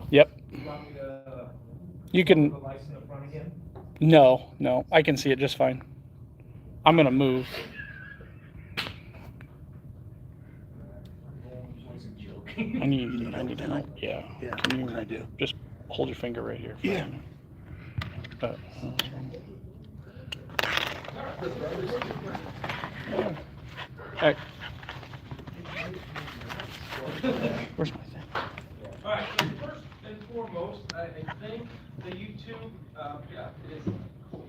Yep. You want me to You can. put the lights in the front again? No, I can see it just fine. I'm gonna move. I need to help. Yeah. Yeah, Can you I do. just hold your finger right here? Yeah. Hey. Where's my thing? All right, so first and foremost, I think the YouTube, yeah, it is cool.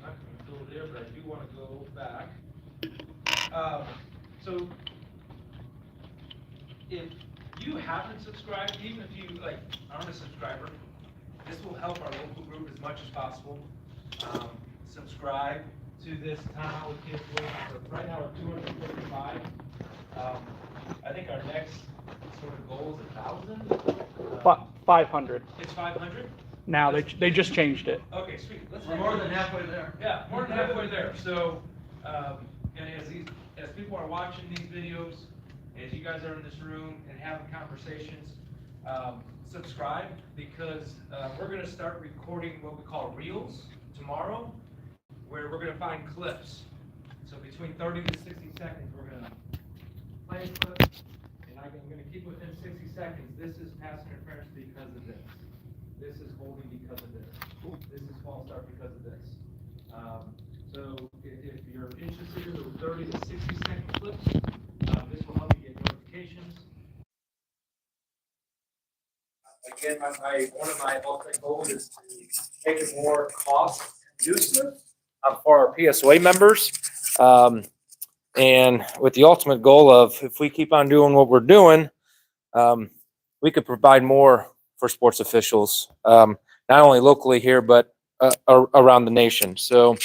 Not gonna go there, but I do want to go back. So if you haven't subscribed, even if you aren't a subscriber, this will help our local group as much as possible. Subscribe to this Town Hall with Kids list. Right now we're 255. I think our next sort of goal is 1,000. 500. It's 500. Now they just changed it. Okay, sweet. We're more than halfway there. Yeah, more than halfway there. So, and as people are watching these videos, as you guys are in this room and having conversations, subscribe, because we're going to start recording what we call reels tomorrow, where we're going to find clips. So between 30 to 60 seconds, we're going to play a clip, and I'm going to keep within 60 seconds. This is pass interference because of this. This is holding because of this. This is false start because of this. So if you're interested in the 30 to 60 second clips, this will help you get notifications. Again, one of my ultimate goals is to make it more cost conducive for our PSOA members. And with the ultimate goal of, if we keep on doing what we're doing, we could provide more for sports officials, not only locally here, but around the nation. So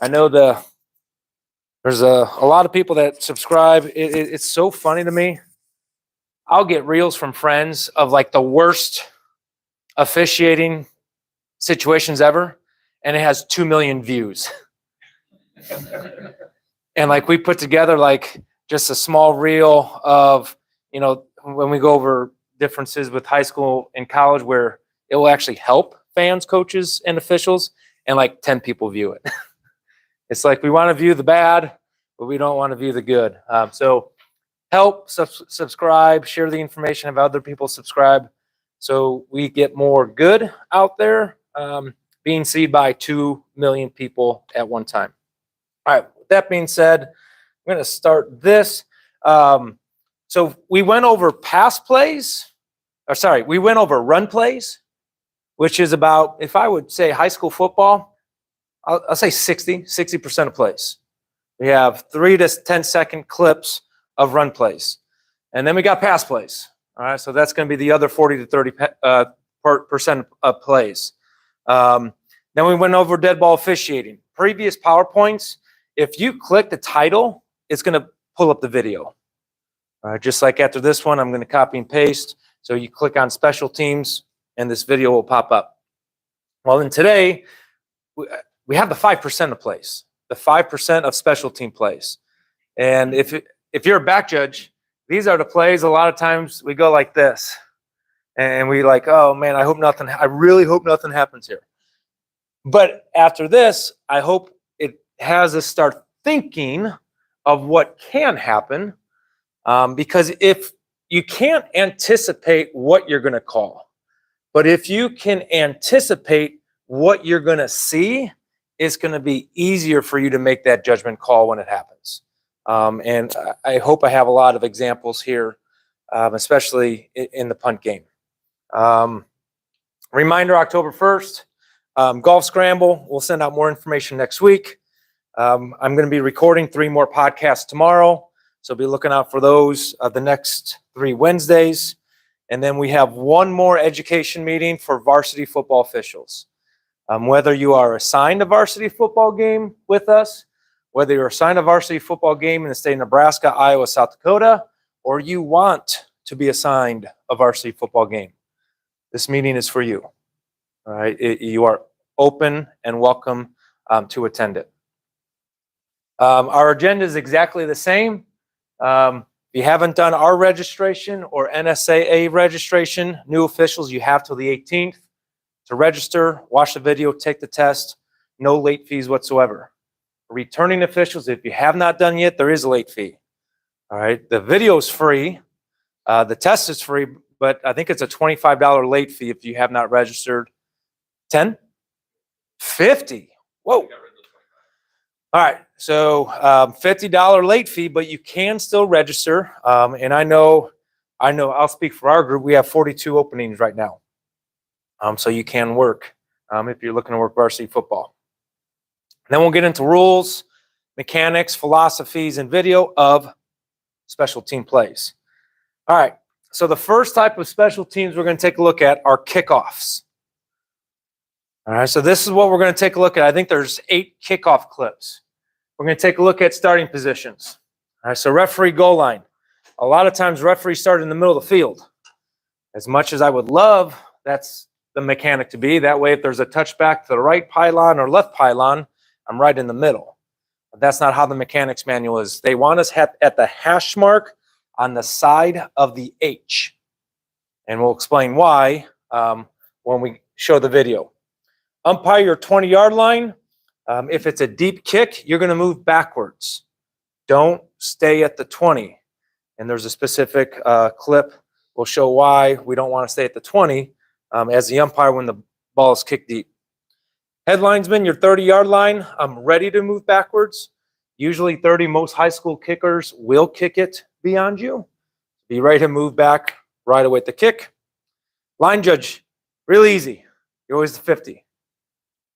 I know there's a lot of people that subscribe. It's so funny to me. I'll get reels from friends of like the worst officiating situations ever, and it has 2 million views. And like we put together like just a small reel of, when we go over differences with high school and college where it will actually help fans, coaches, and officials, and like 10 people view it. It's like we want to view the bad, but we don't want to view the good. So help, subscribe, share the information, have other people subscribe, so we get more good out there, being seen by 2 million people at one time. All right, with that being said, I'm going to start this. So we went over we went over run plays, which is about, if I would say high school football, I'll say 60% of plays. We have 3 to 10 second clips of run plays. And then we got pass plays. All right, so that's going to be the other 40 to 30% of plays. Then we went over dead ball officiating. Previous PowerPoints, if you click the title, it's going to pull up the video. Just like after this one, I'm going to copy and paste. So you click on special teams, and this video will pop up. Well, then today, we have the 5% of plays, the 5% of special team plays. And if you're a back judge, these are the plays. A lot of times we go like this, and we like, oh man, I really hope nothing happens here. But after this, I hope it has us start thinking of what can happen, because if you can't anticipate what you're going to call, but if you can anticipate what you're going to see, it's going to be easier for you to make that judgment call when it happens. And I hope I have a lot of examples here, especially in the punt game. Reminder, October 1st, Golf Scramble. We'll send out more information next week. I'm going to be recording 3 more podcasts tomorrow, so be looking out for those the next 3 Wednesdays. And then we have 1 more education meeting for varsity football officials. Whether you are assigned a varsity football game with us, whether you're assigned a varsity football game in the state of Nebraska, Iowa, South Dakota, or you want to be assigned a varsity football game, this meeting is for you. All right, you are open and welcome to attend it. Our agenda is exactly the same. If you haven't done our registration or NSAA registration, new officials, you have till the 18th to register, watch the video, take the test. No late fees whatsoever. Returning officials, if you have not done yet, there is a late fee. All right, the video is free. The test is free, but I think it's a $25 late fee if you have not registered. 10? 50? Whoa. All right, so $50 late fee, but you can still register. And I know, I'll speak for our group. We have 42 openings right now. So you can work if you're looking to work varsity football. Then we'll get into rules, mechanics, philosophies, and video of special team plays. All right, so the first type of special teams we're going to take a look at are kickoffs. All right, so this is what we're going to take a look at. I think there's 8 kickoff clips. We're going to take a look at starting positions. All right, so referee goal line. A lot of times referees start in the middle of the field. As much as I would love, that's the mechanic to be. That way, if there's a touchback to the right pylon or left pylon, I'm right in the middle. But that's not how the mechanics manual is. They want us at the hash mark on the side of the H. And we'll explain why when we show the video. Umpire your 20-yard line. If it's a deep kick, you're going to move backwards. Don't stay at the 20. And there's a specific clip. We'll show why we don't want to stay at the 20 as the umpire when the ball is kicked deep. Head linesman, your 30-yard line, I'm ready to move backwards. Usually 30, most high school kickers will kick it beyond you. Be ready to move back right away at the kick. Line judge, really easy. You're always the 50.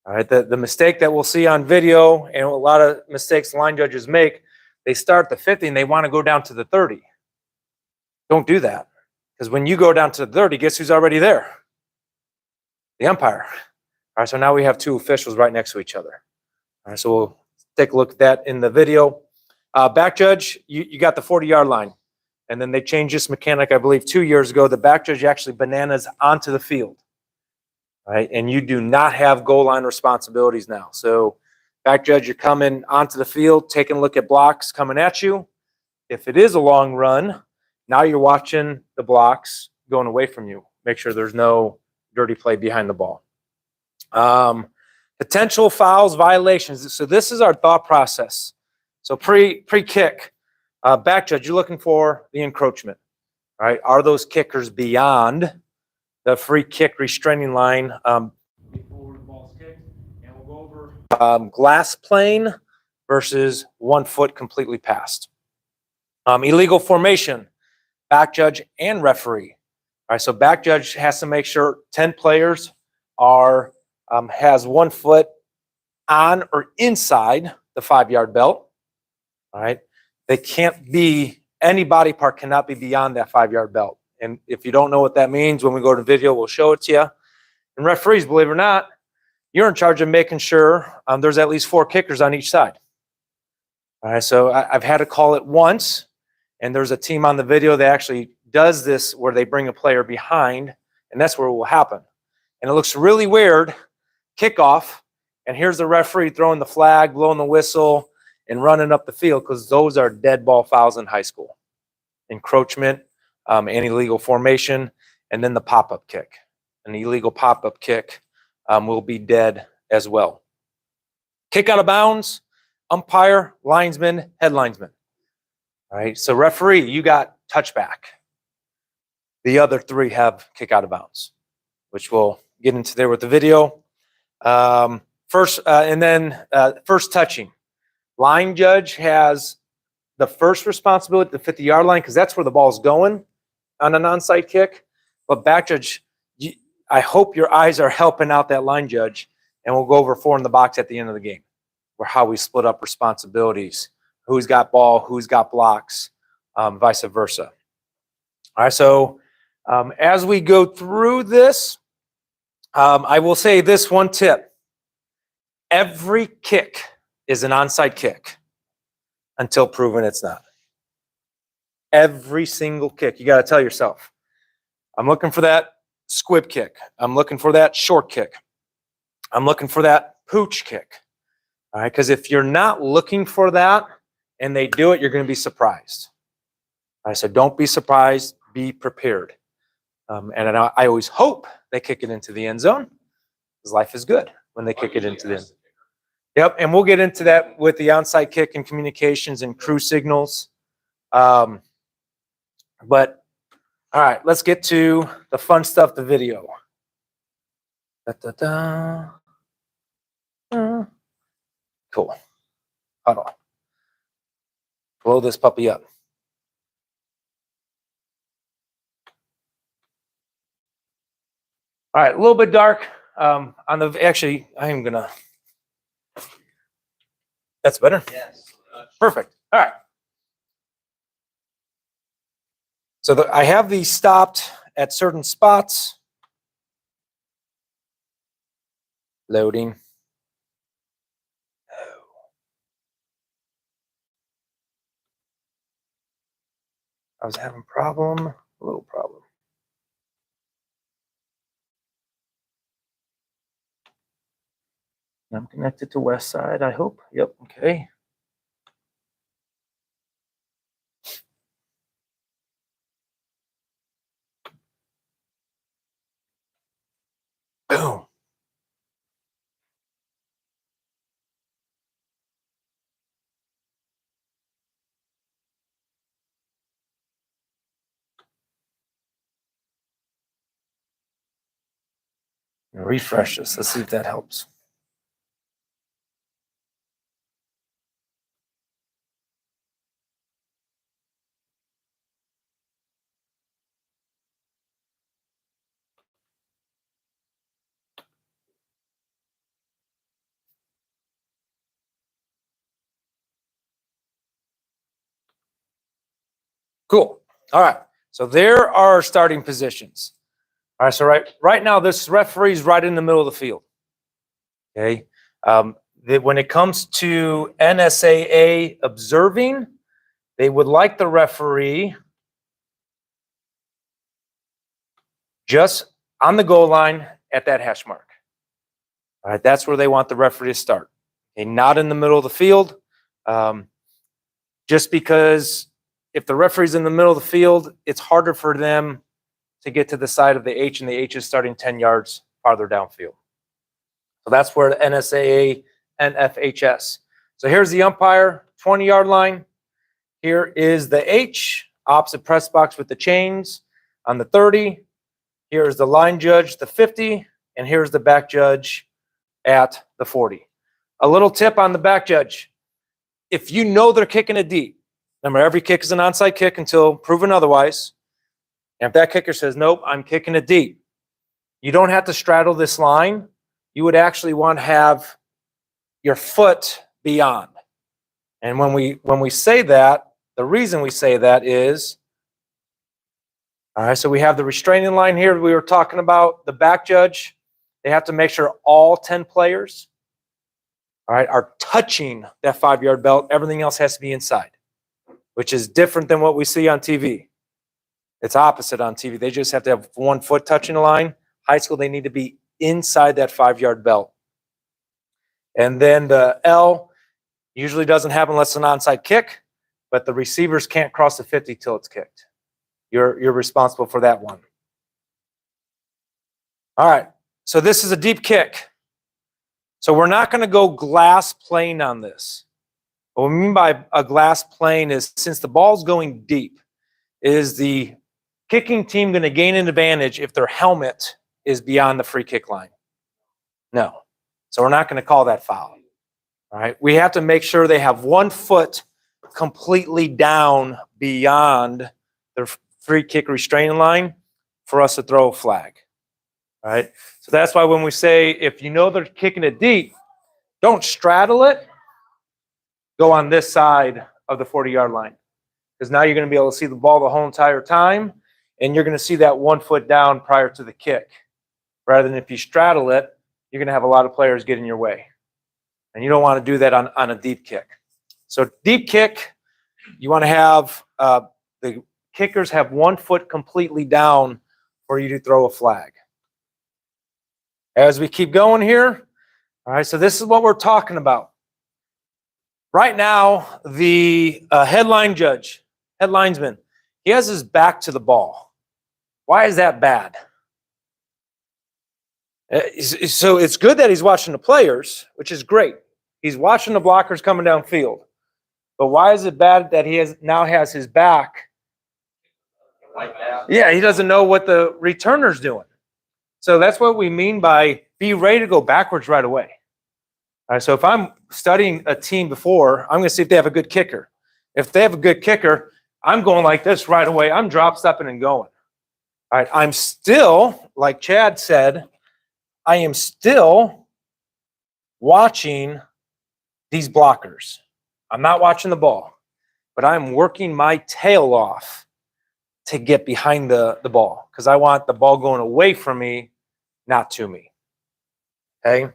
All right, the mistake that we'll see on video, and a lot of mistakes line judges make, they start the 50 and they want to go down to the 30. Don't do that. Because when you go down to the 30, guess who's already there? The umpire. All right, so now we have 2 officials right next to each other. All right, so we'll take a look at that in the video. Back judge, you got the 40-yard line. And then they changed this mechanic, I believe, 2 years ago. The back judge actually bananas onto the field. All right, and you do not have goal line responsibilities now. So back judge, you're coming onto the field, taking a look at blocks coming at you. If it is a long run, now you're watching the blocks going away from you. Make sure there's no dirty play behind the ball. Potential fouls, violations. So this is our thought process. So pre-kick, back judge, you're looking for the encroachment. All right, are those kickers beyond the free kick restraining line before the ball's kicked? And we'll go over glass plane versus 1 foot completely past. Illegal formation, back judge and referee. All right, so back judge has to make sure 10 players are has 1 foot on or inside the 5-yard belt. All right, they can't be, any body part cannot be beyond that 5-yard belt. And if you don't know what that means, when we go to video, we'll show it to you. And referees, believe it or not, you're in charge of making sure there's at least 4 kickers on each side. All right, so I've had to call it once, and there's a team on the video that actually does this where they bring a player behind, and that's where it will happen. And it looks really weird, kickoff, and here's the referee throwing the flag, blowing the whistle, and running up the field, because those are dead ball fouls in high school. Encroachment, and illegal formation, and then the pop-up kick. An illegal pop-up kick will be dead as well. Kick out of bounds, umpire, linesman, head linesman. All right, so referee, you got touchback. The other 3 have kick out of bounds, which we'll get into there with the video. First touching. Line judge has the first responsibility at the 50-yard line, because that's where the ball's going on an onside kick. But back judge, I hope your eyes are helping out that line judge, and we'll go over 4 in the box at the end of the game, or how we split up responsibilities, who's got ball, who's got blocks, vice versa. All right, so as we go through this, I will say this one tip. Every kick is an onside kick until proven it's not. Every single kick. You got to tell yourself, I'm looking for that squib kick. I'm looking for that short kick. I'm looking for that pooch kick. All right, because if you're not looking for that and they do it, you're going to be surprised. I said, don't be surprised, be prepared. And I always hope they kick it into the end zone, because life is good when they kick it into the end zone. Yep, and we'll get into that with the onside kick and communications and crew signals. But all right, let's get to the fun stuff, the video. Cool. Hold on. Blow this puppy up. All right, a little bit dark. Actually, I am gonna. That's better. Yes. Perfect. All right. So I have these stopped at certain spots. Loading. I was having a little problem. I'm connected to West Side, I hope. Yep, okay. Boom. Refresh this. Let's see if that helps. Cool. All right. So there are our starting positions. All right. So right now, this referee's right in the middle of the field. Okay. When it comes to NSAA observing, they would like the referee just on the goal line at that hash mark. All right. That's where they want the referee to start. Okay. Not in the middle of the field. Just because if the referee's in the middle of the field, it's harder for them to get to the side of the H, and the H is starting 10 yards farther downfield. So that's where the NSAA and FHS. So here's the umpire, 20-yard line. Here is the H, opposite press box with the chains on the 30. Here's the line judge, the 50. And here's the back judge at the 40. A little tip on the back judge. If you know they're kicking it deep, remember, every kick is an onside kick until proven otherwise. And if that kicker says, nope, I'm kicking it deep, you don't have to straddle this line. You would actually want to have your foot beyond. And when we say that, the reason we say that is, all right, so we have the restraining line here we were talking about, the back judge. They have to make sure all 10 players, all right, are touching that 5-yard belt. Everything else has to be inside, which is different than what we see on TV. It's opposite on TV. They just have to have 1 foot touching the line. High school, they need to be inside that 5-yard belt. And then the L usually doesn't happen unless it's an onside kick, but the receivers can't cross the 50 till it's kicked. You're responsible for that one. All right, so this is a deep kick. So we're not going to go glass plane on this. What we mean by a glass plane is, since the ball's going deep, is the kicking team going to gain an advantage if their helmet is beyond the free kick line? No. So we're not going to call that foul. All right. We have to make sure they have 1 foot completely down beyond their free kick restraining line for us to throw a flag. All right. So that's why when we say, if you know they're kicking it deep, don't straddle it. Go on this side of the 40-yard line, because now you're going to be able to see the ball the whole entire time, and you're going to see that 1 foot down prior to the kick. Rather than if you straddle it, you're going to have a lot of players get in your way. And you don't want to do that on a deep kick. So deep kick, you want to have the kickers have 1 foot completely down for you to throw a flag. As we keep going here, all right, so this is what we're talking about. Right now, the head linesman, He has his back to the ball. Why is that bad? So it's good that he's watching the players, which is great. He's watching the blockers coming downfield. But why is it bad that he now has his back? Like that. Yeah, he doesn't know what the returner's doing. So that's what we mean by be ready to go backwards right away. All right, so if I'm studying a team before, I'm going to see if they have a good kicker. If they have a good kicker, I'm going like this right away. I'm drop stepping and going. All right, I'm still, like Chad said, I am still watching these blockers. I'm not watching the ball, but I'm working my tail off to get behind the ball because I want the ball going away from me, not to me. Okay?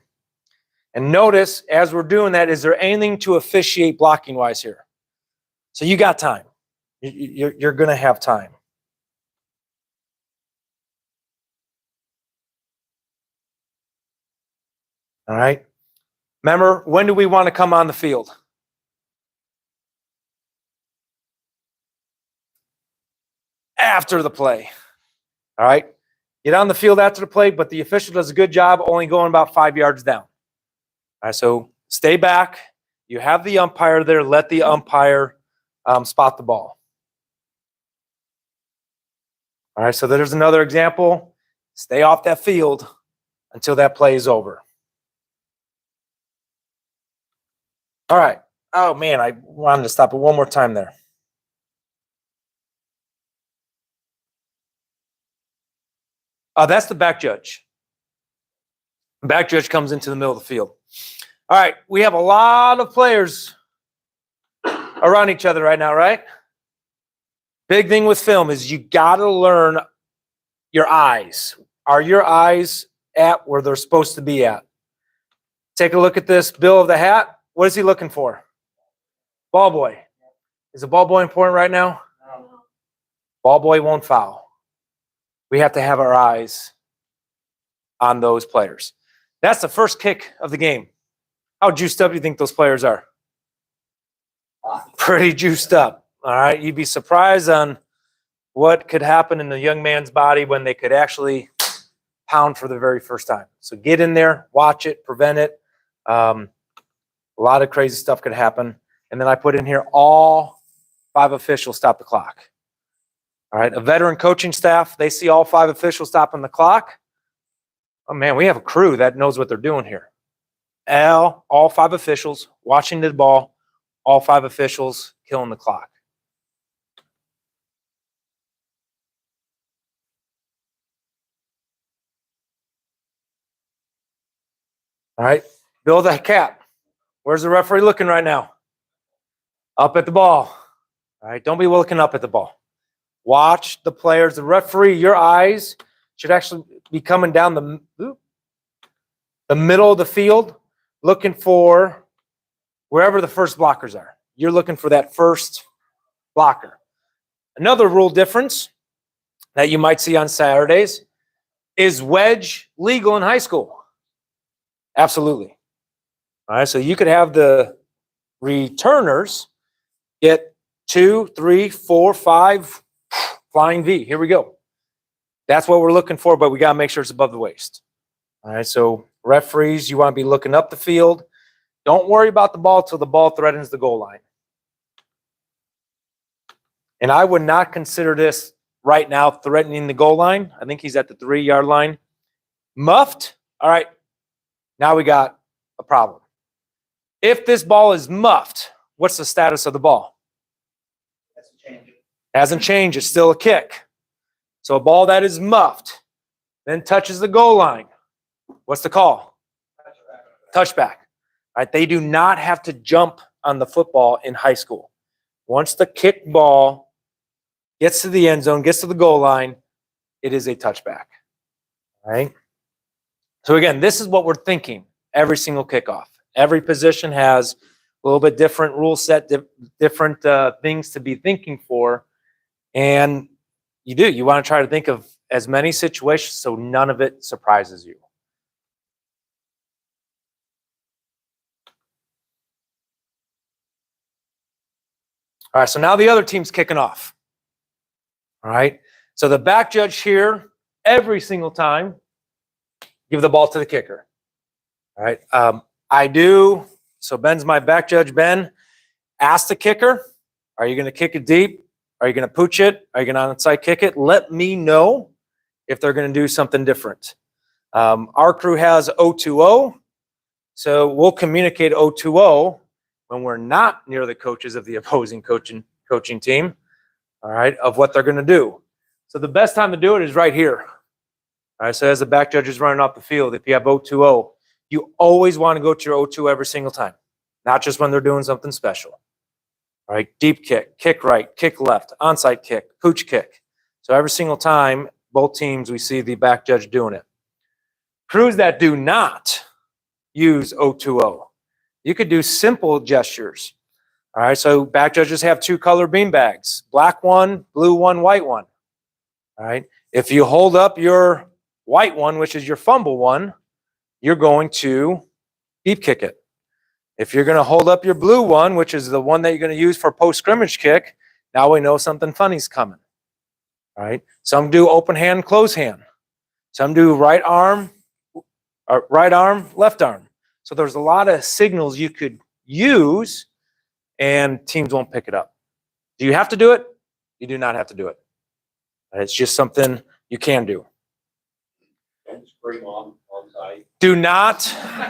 And notice, as we're doing that, is there anything to officiate blocking-wise here? So you got time. You're going to have time. All right? Remember, when do we want to come on the field? After the play. All right? Get on the field after the play, but the official does a good job only going about 5 yards down. All right, so stay back. You have the umpire there. Let the umpire spot the ball. All right, so there's another example. Stay off that field until that play is over. All right. Oh, man, I wanted to stop it one more time there. That's the back judge. Back judge comes into the middle of the field. All right, we have a lot of players around each other right now, right? Big thing with film is you got to learn your eyes. Are your eyes at where they're supposed to be at? Take a look at this bill of the hat. What is he looking for? Ball boy. Is the ball boy important right now? No. Ball boy won't foul. We have to have our eyes on those players. That's the first kick of the game. How juiced up do you think those players are? Pretty juiced up. All right. You'd be surprised on what could happen in the young man's body when they could actually pound for the very first time. So get in there, watch it, prevent it. A lot of crazy stuff could happen. And then I put in here all 5 officials stop the clock. All right. A veteran coaching staff, they see all 5 officials stopping the clock. Oh, man, we have a crew that knows what they're doing here. All 5 officials watching the ball, all 5 officials killing the clock. All right, Bill the cap. Where's the referee looking right now? Up at the ball. All right, don't be looking up at the ball. Watch the players. The referee, your eyes should actually be coming down the middle of the field, looking for wherever the first blockers are. You're looking for that first blocker. Another rule difference that you might see on Saturdays is wedge legal in high school? Absolutely. All right, so you could have the returners get 2, 3, 4, 5 flying V. Here we go. That's what we're looking for, but we got to make sure it's above the waist. All right, so referees, you want to be looking up the field. Don't worry about the ball till the ball threatens the goal line. And I would not consider this right now threatening the goal line. I think he's at the 3-yard line. Muffed. All right, now we got a problem. If this ball is muffed, what's the status of the ball? Hasn't changed. It's still a kick. So a ball that is muffed, then touches the goal line. What's the call? Touchback. All right, they do not have to jump on the football in high school. Once the kick ball gets to the end zone, gets to the goal line, it is a touchback. All right? So again, this is what we're thinking every single kickoff. Every position has a little bit different rule set, different things to be thinking for. And you want to try to think of as many situations so none of it surprises you. All right, so now the other team's kicking off. All right. So the back judge here, every single time, give the ball to the kicker. All right. I do. So Ben's my back judge. Ben, ask the kicker, are you going to kick it deep? Are you going to pooch it? Are you going to onside kick it? Let me know if they're going to do something different. Our crew has O2O. So we'll communicate O2O when we're not near the coaches of the opposing coaching team, all right, of what they're going to do. So the best time to do it is right here. All right, so as the back judge is running off the field, if you have O2O, you always want to go to your O2 every single time, not just when they're doing something special. All right, deep kick right, kick left, onside kick, pooch kick. So every single time, both teams, we see the back judge doing it. Crews that do not use O2O, you could do simple gestures. All right, so back judges have 2 color bean bags, black one, blue one, white one. All right, if you hold up your white one, which is your fumble one, you're going to deep kick it. If you're going to hold up your blue one, which is the one that you're going to use for post-scrimmage kick, now we know something funny's coming. All right, some do open hand, close hand. Some do right arm, left arm. So there's a lot of signals you could use, and teams won't pick it up. Do you have to do it? You do not have to do it. It's just something you can do. Don't scream on site. Do not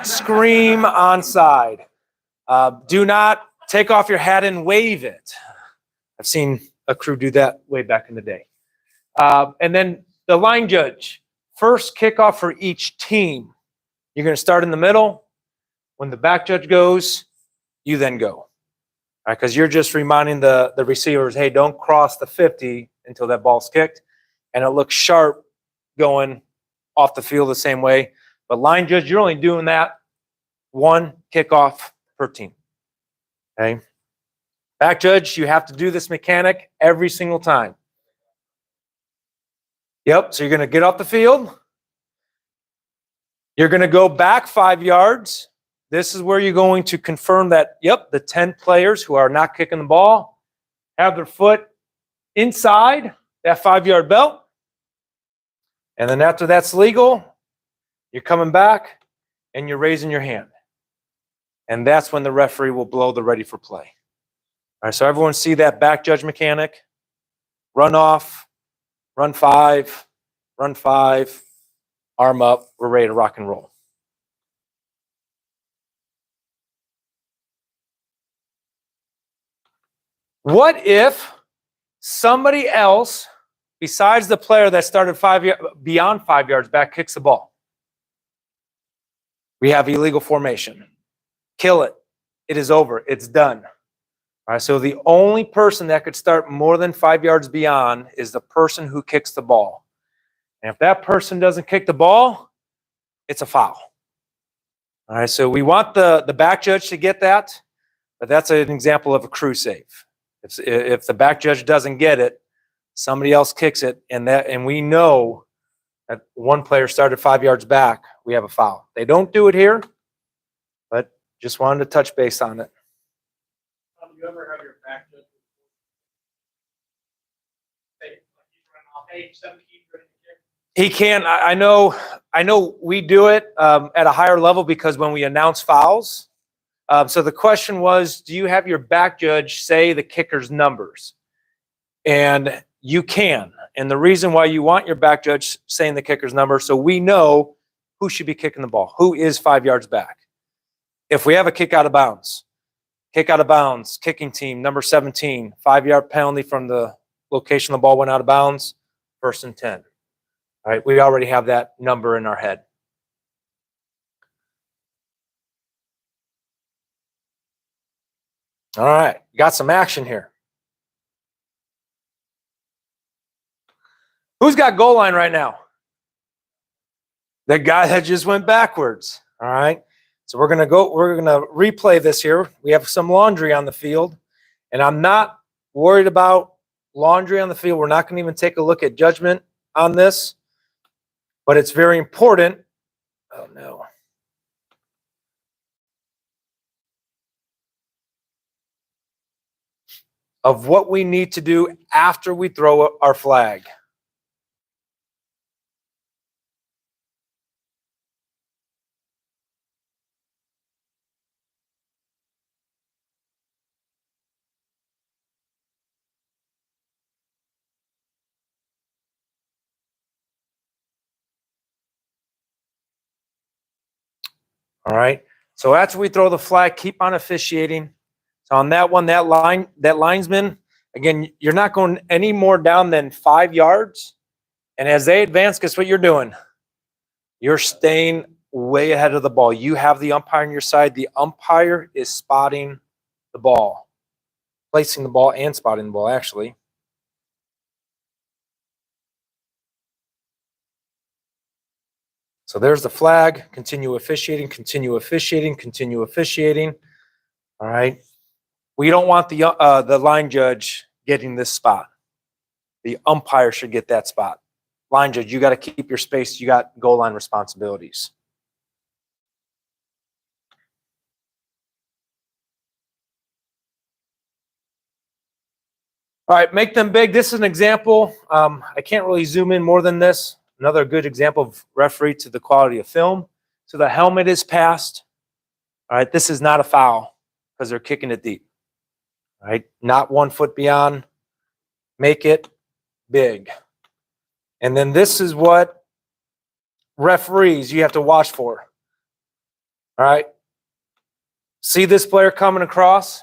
scream onside. Do not take off your hat and wave it. I've seen a crew do that way back in the day. And then the line judge, first kickoff for each team. You're going to start in the middle. When the back judge goes, you then go. All right, because you're just reminding the receivers, hey, don't cross the 50 until that ball's kicked. And it looks sharp going off the field the same way. But line judge, you're only doing that 1 kickoff per team. Okay? Back judge, you have to do this mechanic every single time. Yep, so you're going to get off the field. You're going to go back 5 yards. This is where you're going to confirm that, yep, the 10 players who are not kicking the ball have their foot inside that 5-yard belt. And then after that's legal, you're coming back and you're raising your hand. And that's when the referee will blow the ready for play. All right, so everyone see that back judge mechanic? Run off, run 5, arm up, we're ready to rock and roll. What if somebody else besides the player that started beyond 5 yards back kicks the ball? We have illegal formation. Kill it. It is over. It's done. All right, so the only person that could start more than 5 yards beyond is the person who kicks the ball. And if that person doesn't kick the ball, it's a foul. All right, so we want the back judge to get that, but that's an example of a crew save. If the back judge doesn't get it, somebody else kicks it, and we know that one player started 5 yards back, we have a foul. They don't do it here, but just wanted to touch base on it. Do you ever have your back judge say, like he's running off, hey, 17, ready to kick? He can. I know we do it at a higher level because when we announce fouls. So the question was, do you have your back judge say the kicker's numbers? And you can. And the reason why you want your back judge saying the kicker's number, so we know who should be kicking the ball, who is 5 yards back. If we have a kick out of bounds, kicking team, number 17, 5-yard penalty from the location the ball went out of bounds, 1st and 10. All right, we already have that number in our head. All right, got some action here. Who's got goal line right now? The guy that just went backwards. All right. So we're gonna replay this here. We have some laundry on the field, and I'm not worried about laundry on the field. We're not gonna even take a look at judgment on this, but it's very important. Oh no. of what we need to do after we throw our flag. All right. So after we throw the flag, keep on officiating. So on that one, that linesman, again, you're not going any more down than 5 yards. And as they advance, guess what you're doing? You're staying way ahead of the ball. You have the umpire on your side. The umpire is spotting the ball, placing the ball and spotting the ball, actually. So there's the flag. Continue officiating, continue officiating, continue officiating. All right. We don't want the line judge getting this spot. The umpire should get that spot. Line judge, you got to keep your space. You got goal line responsibilities. All right, make them big. This is an example. I can't really zoom in more than this. Another good example of referee to the quality of film. So the helmet is passed. All right, this is not a foul because they're kicking it deep. All right, not 1 foot beyond. Make it big. And then this is what referees you have to watch for. All right, see this player coming across?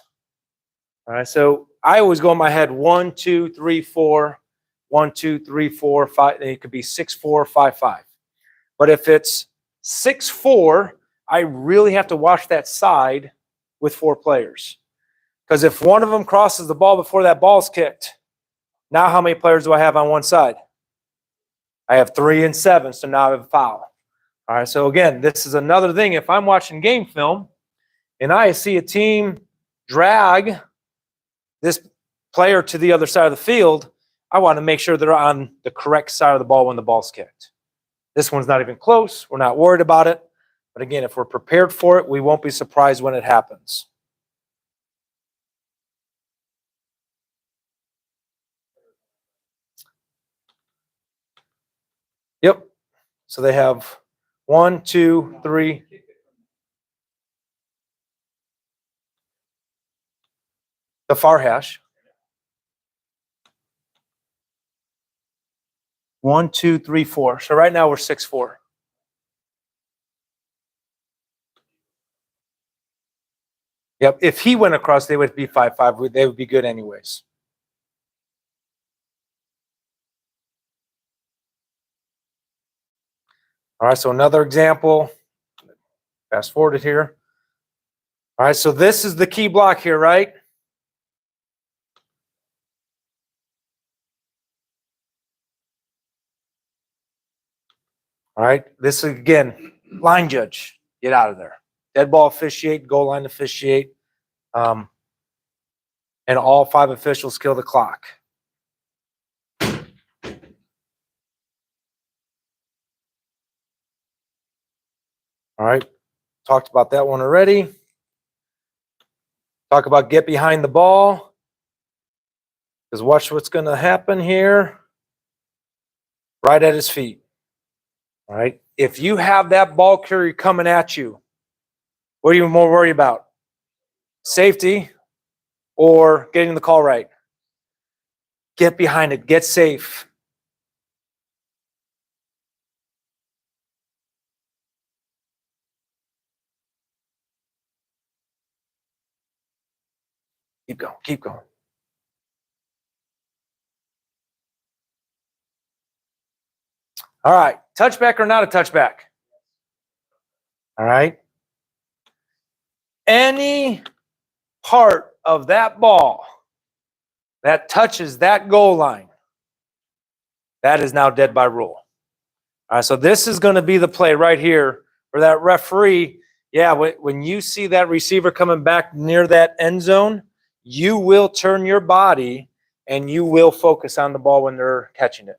All right, so I always go in my head 1, 2, 3, 4. 1, 2, 3, 4, 5. It could be 6, 4, 5, 5. But if it's 6, 4, I really have to watch that side with 4 players. Because if one of them crosses the ball before that ball's kicked, now how many players do I have on one side? I have 3 and 7, so now I have a foul. All right, so again, this is another thing. If I'm watching game film and I see a team drag this player to the other side of the field, I want to make sure they're on the correct side of the ball when the ball's kicked. This one's not even close. We're not worried about it. But again, if we're prepared for it, we won't be surprised when it happens. Yep. So they have 1, 2, 3. The far hash. 1, 2, 3, 4. So right now we're 6, 4. Yep. If he went across, they would be 5, 5. They would be good anyways. All right. So another example. Fast forward it here. All right. So this is the key block here, right? All right, this is, again, line judge, get out of there. Dead ball officiate, goal line officiate, and all 5 officials kill the clock. All right, talked about that one already. Talk about get behind the ball, because watch what's going to happen here. Right at his feet. All right. If you have that ball carrier coming at you, what are you more worried about? Safety or getting the call right? Get behind it. Get safe. Keep going. Keep going. All right. Touchback or not a touchback? All right. Any part of that ball that touches that goal line, that is now dead by rule. All right. So this is going to be the play right here for that referee. Yeah. When you see that receiver coming back near that end zone, you will turn your body and you will focus on the ball when they're catching it.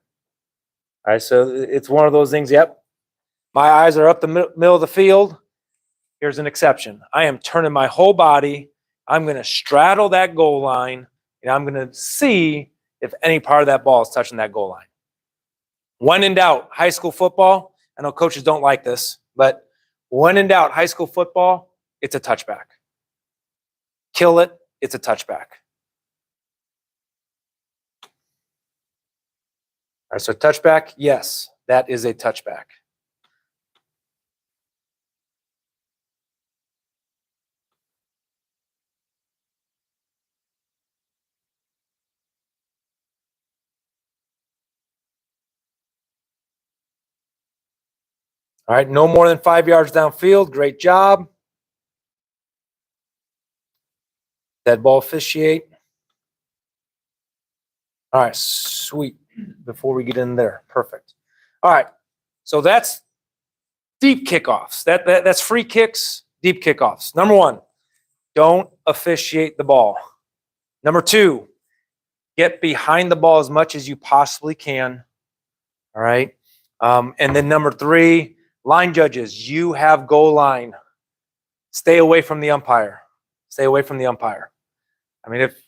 All right, so it's one of those things, yep, my eyes are up the middle of the field. Here's an exception. I am turning my whole body. I'm going to straddle that goal line, and I'm going to see if any part of that ball is touching that goal line. When in doubt, high school football, I know coaches don't like this, but when in doubt, high school football, it's a touchback. Kill it, it's a touchback. All right, so touchback, yes, that is a touchback. All right, no more than 5 yards downfield. Great job. Dead ball officiate. All right, sweet. Before we get in there, perfect. All right, so that's deep kickoffs. That's free kicks, deep kickoffs. Number one, don't officiate the ball. Number two, get behind the ball as much as you possibly can. All right, and then number three, line judges, you have goal line. Stay away from the umpire. Stay away from the umpire. I mean, if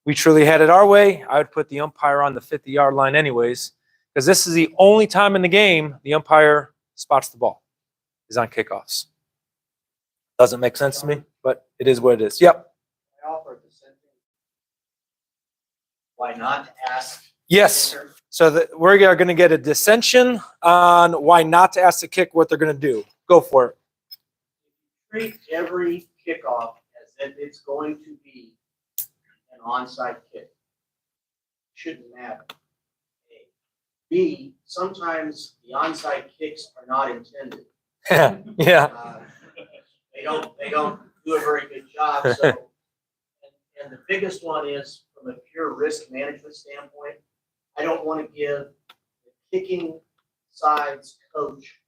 we truly had it our way, I would put the umpire on the 50-yard line anyways, because this is the only time in the game the umpire spots the ball, is on kickoffs. Doesn't make sense to me, but it is what it is. Yep. I offer dissenting. Why not ask? Yes. So we're going to get a dissension on why not to ask the kick what they're going to do. Go for it. Treat every kickoff as if it's going to be an onside kick. Shouldn't matter. A. B, sometimes the onside kicks are not intended. Yeah. They don't do a very good job. So, and the biggest one is from a pure risk management standpoint, I don't want to give the kicking side's coach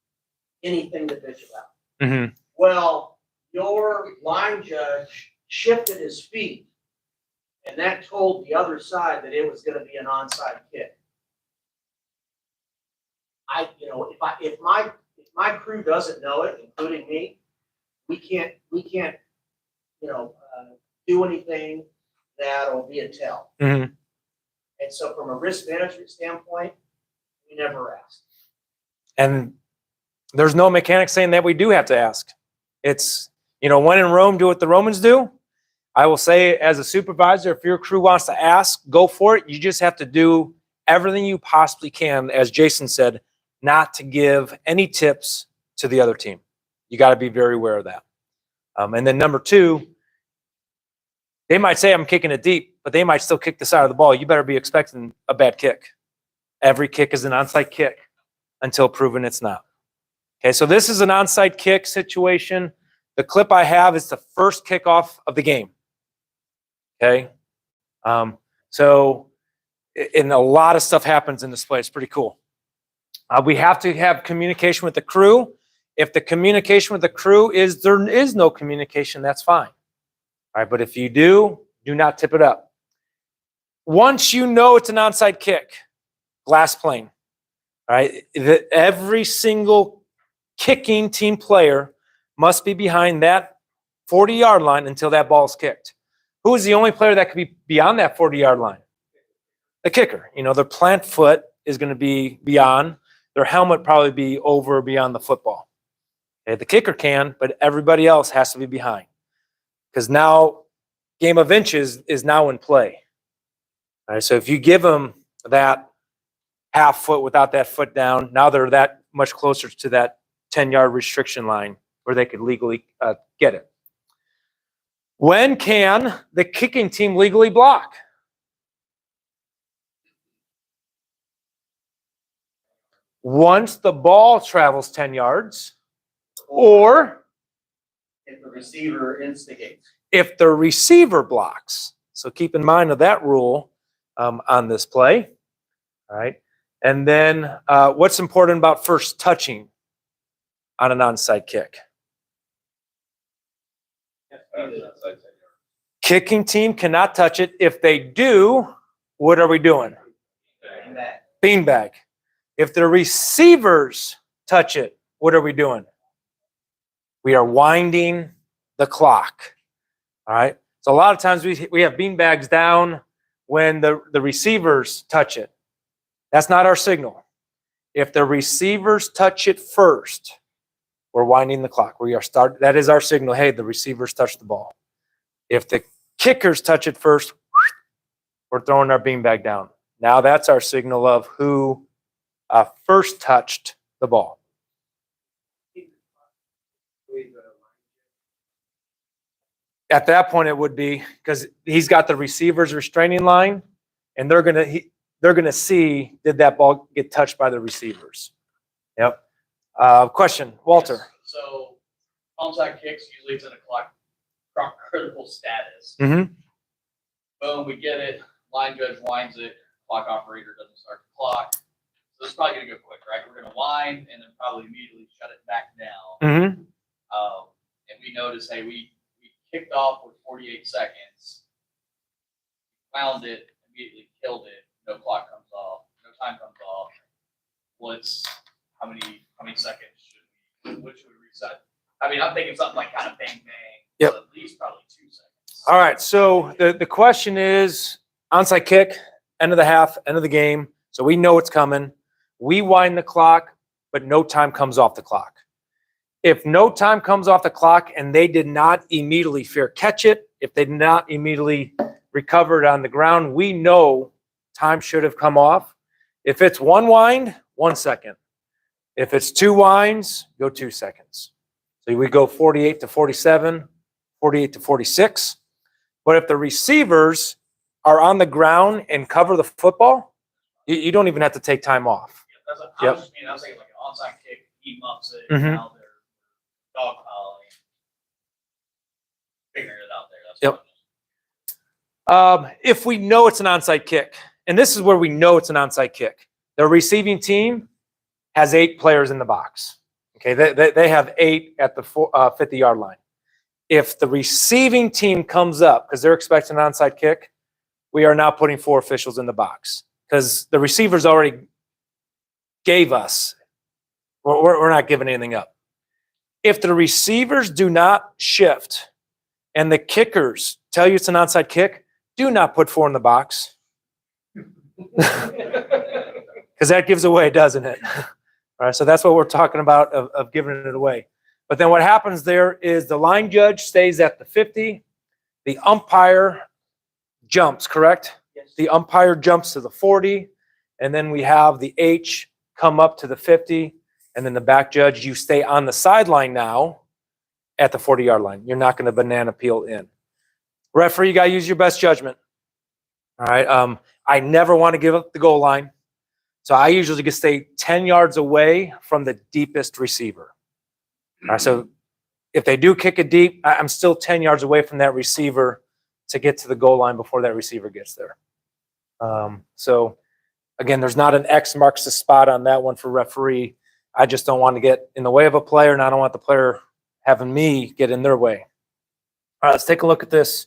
anything to bitch about. Mm-hmm. Well, your line judge shifted his feet, and that told the other side that it was going to be an onside kick. If my crew doesn't know it, including me, we can't do anything that'll be a tell. Mm-hmm. And so, from a risk management standpoint, we never ask. And there's no mechanic saying that we do have to ask. It's, when in Rome, do what the Romans do. I will say, as a supervisor, if your crew wants to ask, go for it. You just have to do everything you possibly can, as Jason said, not to give any tips to the other team. You got to be very aware of that. And then number two, they might say I'm kicking it deep, but they might still kick the side of the ball. You better be expecting a bad kick. Every kick is an onside kick until proven it's not. Okay, so this is an onside kick situation. The clip I have is the first kickoff of the game. Okay, and a lot of stuff happens in this play. It's pretty cool. We have to have communication with the crew. If the communication with the crew is there is no communication, that's fine. All right, but if you do not tip it up. Once you know it's an onside kick, glass plane. All right, every single kicking team player must be behind that 40-yard line until that ball is kicked. Who is the only player that could be beyond that 40-yard line? The kicker. Their plant foot is going to be beyond. Their helmet probably be over beyond the football. Okay, the kicker can, but everybody else has to be behind. Because now, game of inches is now in play. All right, so if you give them that half foot without that foot down, now they're that much closer to that 10-yard restriction line where they could legally get it. When can the kicking team legally block? Once the ball travels 10 yards, or If the receiver instigates. if the receiver blocks. So keep in mind of that rule on this play. All right. And then what's important about first touching on an onside kick? Kicking team cannot touch it. If they do, what are we doing? Beanbag. If the receivers touch it, what are we doing? We are winding the clock. All right. So a lot of times we have beanbags down when the receivers touch it. That's not our signal. If the receivers touch it first, we're winding the clock. That is our signal. Hey, the receivers touched the ball. If the kickers touch it first, we're throwing our beanbag down. Now that's our signal of who first touched the ball. At that point, it would be because he's got the receivers restraining line, and they're gonna see, did that ball get touched by the receivers? Yep. Question, Walter. Yes. So onside kicks, usually it's in a clock critical status. Mm-hmm. Boom, we get it. Line judge winds it. Clock operator doesn't start the clock. So it's probably gonna go quick, right? We're gonna wind and then probably immediately shut it back down. Mm-hmm. And we notice, hey, we kicked off with 48 seconds, found it, immediately killed it. No clock comes off. No time comes off. How many seconds what should we reset? I mean, I'm thinking something like kind of bang bang. Yep. So at least probably 2 seconds. All right. So the question is onside kick, end of the half, end of the game. So we know it's coming. We wind the clock, but no time comes off the clock. If no time comes off the clock and they did not immediately fair catch it, if they did not immediately recover it on the ground, we know time should have come off. If it's one wind, 1 second. If it's 2 winds, go 2 seconds. So we go 48 to 47, 48 to 46. But if the receivers are on the ground and cover the football, you don't even have to take time off. Yeah, I was thinking like an onside kick, he muffs it, Mhm. now they're dog piling, figuring it out there. That's Yep. what If we know it's an onside kick, and this is where we know it's an onside kick, the receiving team has 8 players in the box. Okay, they have 8 at the 50-yard line. If the receiving team comes up, because they're expecting an onside kick, we are now putting 4 officials in the box because the receivers already gave us. We're not giving anything up. If the receivers do not shift and the kickers tell you it's an onside kick, do not put 4 in the box. Because that gives away, doesn't it? All right, so that's what we're talking about of giving it away. But then what happens there is the line judge stays at the 50. The umpire jumps, correct? Yes. The umpire jumps to the 40. And then we have the H come up to the 50. And then the back judge, you stay on the sideline now at the 40-yard line. You're not going to banana peel in. Referee, you got to use your best judgment. All right. I never want to give up the goal line. So I usually just stay 10 yards away from the deepest receiver. All right, so if they do kick it deep, I'm still 10 yards away from that receiver to get to the goal line before that receiver gets there. So again, there's not an X marks the spot on that one for referee. I just don't want to get in the way of a player, and I don't want the player having me get in their way. All right, let's take a look at this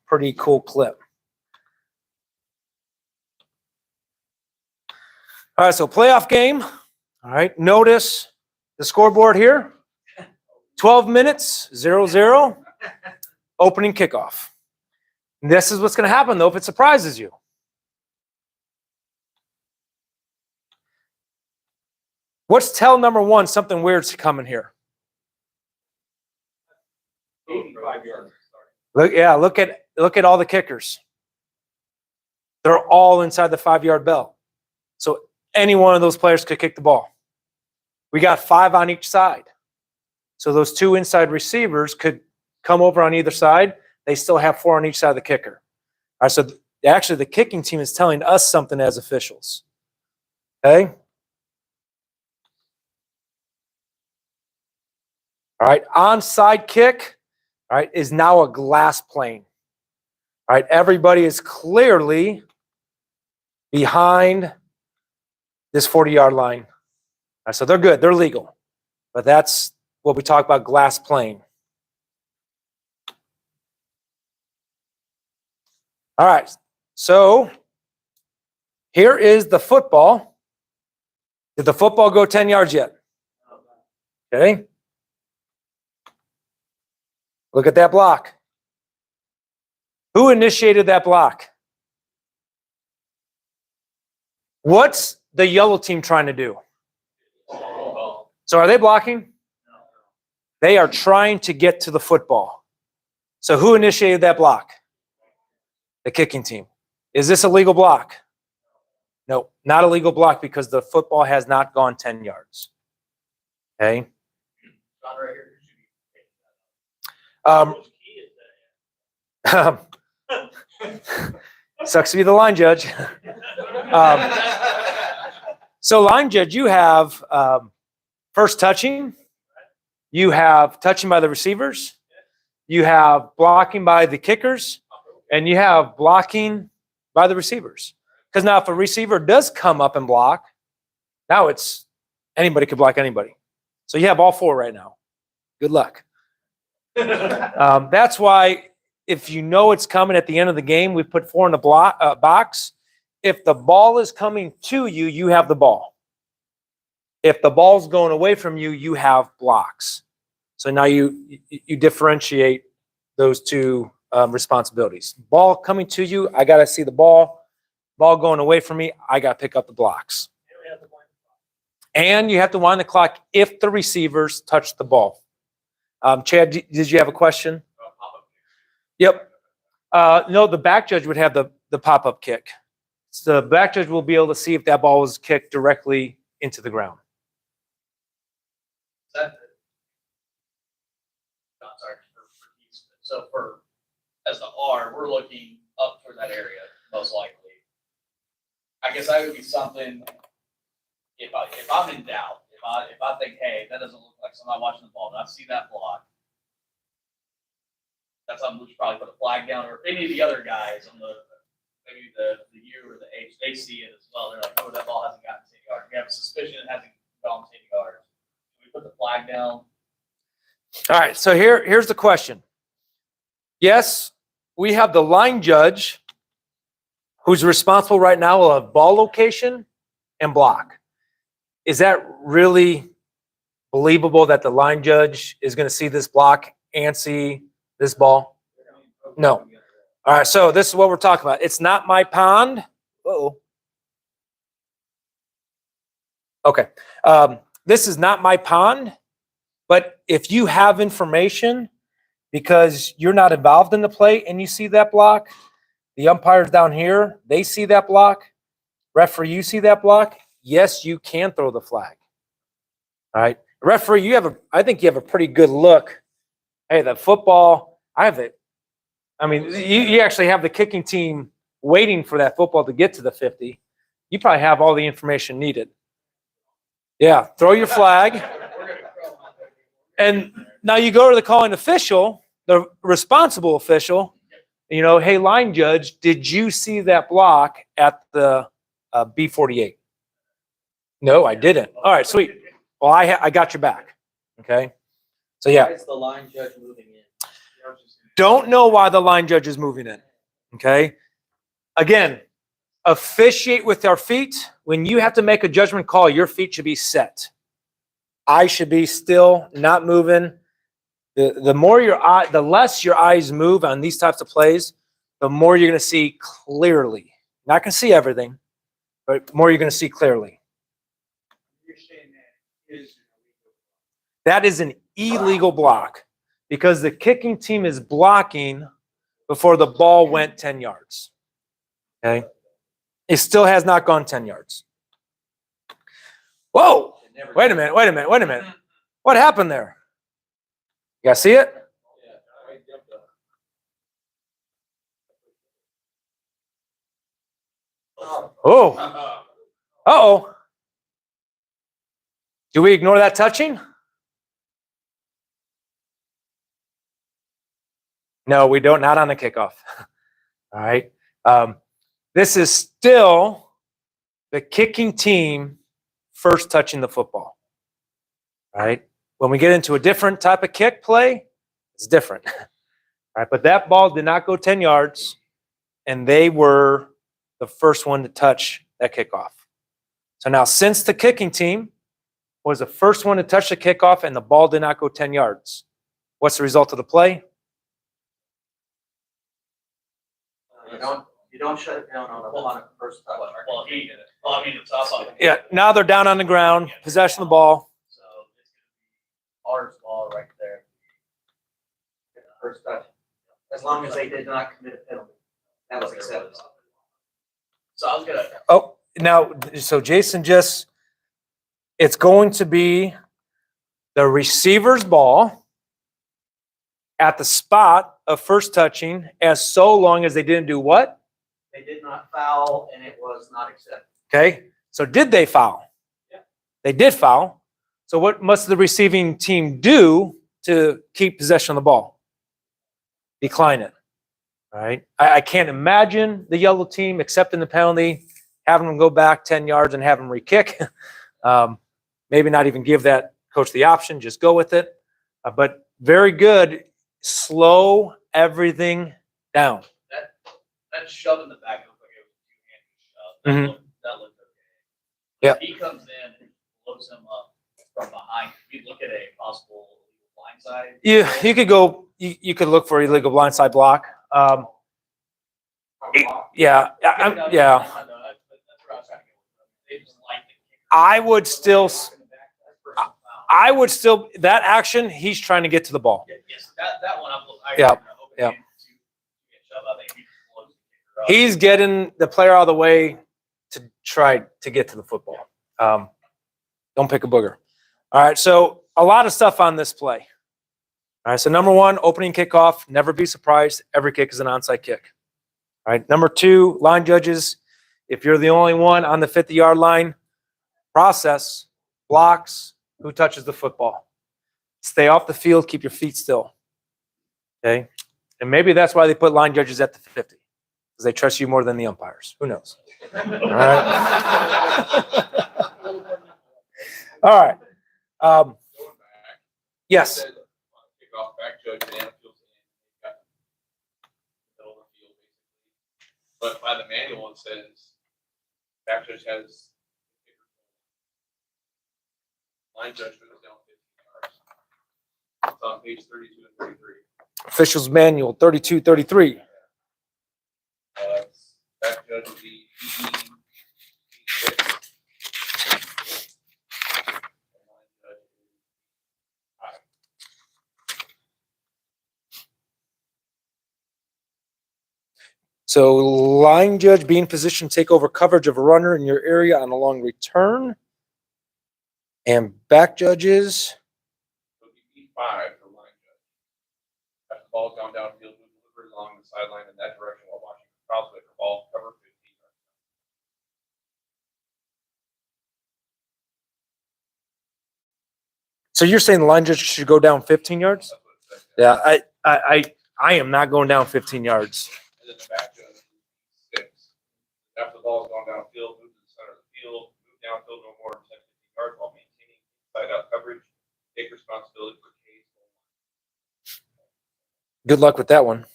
pretty cool clip. All right, so playoff game. All right, notice the scoreboard here. 12 minutes, 0-0. Opening kickoff. And this is what's going to happen, though, if it surprises you. What's tell number 1? Something weird's coming here. 85 yards. Look at all the kickers. They're all inside the 5-yard belt. So any one of those players could kick the ball. We got 5 on each side. So those 2 inside receivers could come over on either side. They still have 4 on each side of the kicker. All right, so actually the kicking team is telling us something as officials. Okay? All right, onside kick, all right, is now a glass plane. All right, everybody is clearly behind this 40-yard line. All right, so they're good, they're legal. But that's what we talk about, glass plane. All right, so here is the football. Did the football go 10 yards yet? Okay. Look at that block. Who initiated that block? What's the yellow team trying to do? So are they blocking? They are trying to get to the football. So who initiated that block? The kicking team. Is this a legal block? No, not a legal block because the football has not gone 10 yards. Okay. John, right here, should be- Which key is that? Sucks to be the line judge. So line judge, you have first touching, you have touching by the receivers, you have blocking by the kickers, and you have blocking by the receivers. Because now if a receiver does come up and block, now it's anybody could block anybody. So you have all four right now. Good luck. That's why if you know it's coming at the end of the game, we put four in the box. If the ball is coming to you, you have the ball. If the ball's going away from you, you have blocks. So now you differentiate those two responsibilities. Ball coming to you, I got to see the ball. Ball going away from me, I got to pick up the blocks. And you have to wind the clock if the receivers touch the ball. Chad, did you have a question? Yep. No, the back judge would have the pop-up kick. So the back judge will be able to see if that ball was kicked directly into the ground. So as the R, we're looking up toward that area, most likely. I guess that would be something, if I'm in doubt, if I think, hey, that doesn't look like somebody watching the ball, and I see that block, that's something we should probably put a flag down, or any of the other guys on maybe the U or the H, they see it as well. They're like, oh, that ball hasn't gotten 10 yards. We have a suspicion it hasn't gone 10 yards. We put the flag down. All right, so here's the question. Yes, we have the line judge who's responsible right now of ball location and block. Is that really believable that the line judge is going to see this block and see this ball? No. All right, so this is what we're talking about. It's not my pond. Uh-oh. Okay. This is not my pond, but if you have information because you're not involved in the play and you see that block, the umpires down here, they see that block, referee, you see that block, yes, you can throw the flag. All right. Referee, I think you have a pretty good look. Hey, the football, you actually have the kicking team waiting for that football to get to the 50. You probably have all the information needed. Yeah, throw your flag. And now you go to the calling official, the responsible official, hey, line judge, did you see that block at the B48? No, I didn't. All right, sweet. Well, I got your back. Okay. So yeah. Why is the line judge moving in? Don't know why the line judge is moving in. Okay. Again, officiate with our feet. When you have to make a judgment call, your feet should be set. Eyes should be still, not moving. The less your eyes move on these types of plays, the more you're going to see clearly. Not going to see everything, but more you're going to see clearly. You're saying that is That is an illegal block because the kicking team is blocking before the ball went 10 yards. Okay? It still has not gone 10 yards. Whoa! Wait a minute. What happened there? You guys see it? Oh. Uh-oh. Do we ignore that touching? No, we don't. Not on the kickoff. All right. This is still the kicking team first touching the football. All right. When we get into a different type of kick play, it's different. All right. But that ball did not go 10 yards, and they were the first one to touch that kickoff. So now, since the kicking team was the first one to touch the kickoff and the ball did not go 10 yards, what's the result of the play? You don't shut it down on a first touch. Well, I mean, it's us on. Yeah, now they're down on the ground, possession of the ball. So it's gonna be ours ball right there. First touch. As long as they did not commit a penalty. That was accepted. So I was gonna, Oh, now, so Jason it's going to be the receiver's ball at the spot of first touching as so long as they didn't do what? They did not foul and it was not accepted. Okay, so did they foul? Yeah. They did foul. So what must the receiving team do to keep possession of the ball? Decline it. All right. I can't imagine the yellow team accepting the penalty, having them go back 10 yards and have them re-kick. Maybe not even give that coach the option, just go with it. But very good. Slow everything down. that shove in the back looked like it was a two-handed shove. That looked okay. Yeah. If he comes in and blows him up from behind, we look at a possible blindside. You could go, you could look for illegal blindside block. Yeah, No, yeah. that's where I was trying to go with them. They just like the kicker. I would still, that action, he's trying to get to the ball. Yes, that one, I Yeah, hoping yeah. to get shoved. I think he just blows the kicker up. He's getting the player out of the way to try to get to the football. Don't pick a booger. All right, so a lot of stuff on this play. All right, so number one, opening kickoff, never be surprised. Every kick is an onside kick. All right, number two, line judges, if you're the only one on the 50-yard line, process, blocks, who touches the football. Stay off the field, keep your feet still. Okay? And maybe that's why they put line judges at the 50, because they trust you more than the umpires. Who knows? All right. All right. Going back. Yes. Said, Kickoff back judge and Annafield's in, got the middle of the field basically. But by the manual, it says back judge has line judge goes down 15 yards. It's on page 32 and 33. Officials manual 32, 33. Back judge would be ED 6. And line judge is 5. So line judge being positioned to take over coverage of a runner in your area on a long return. And back judges, So it'd be E5 for line judge. After the ball's gone downfield, move delivery along the sideline in that direction while watching the crowd play for ball cover 15 yards. so you're saying the line judge should go down 15 yards? That's what it says. Yeah, I am not going down 15 yards. And then the back judge is 6. After the ball's gone downfield, move to the center of the field, move downfield no more than 10, 15 yards while maintaining inside out coverage. Take responsibility for case. Good luck with that one.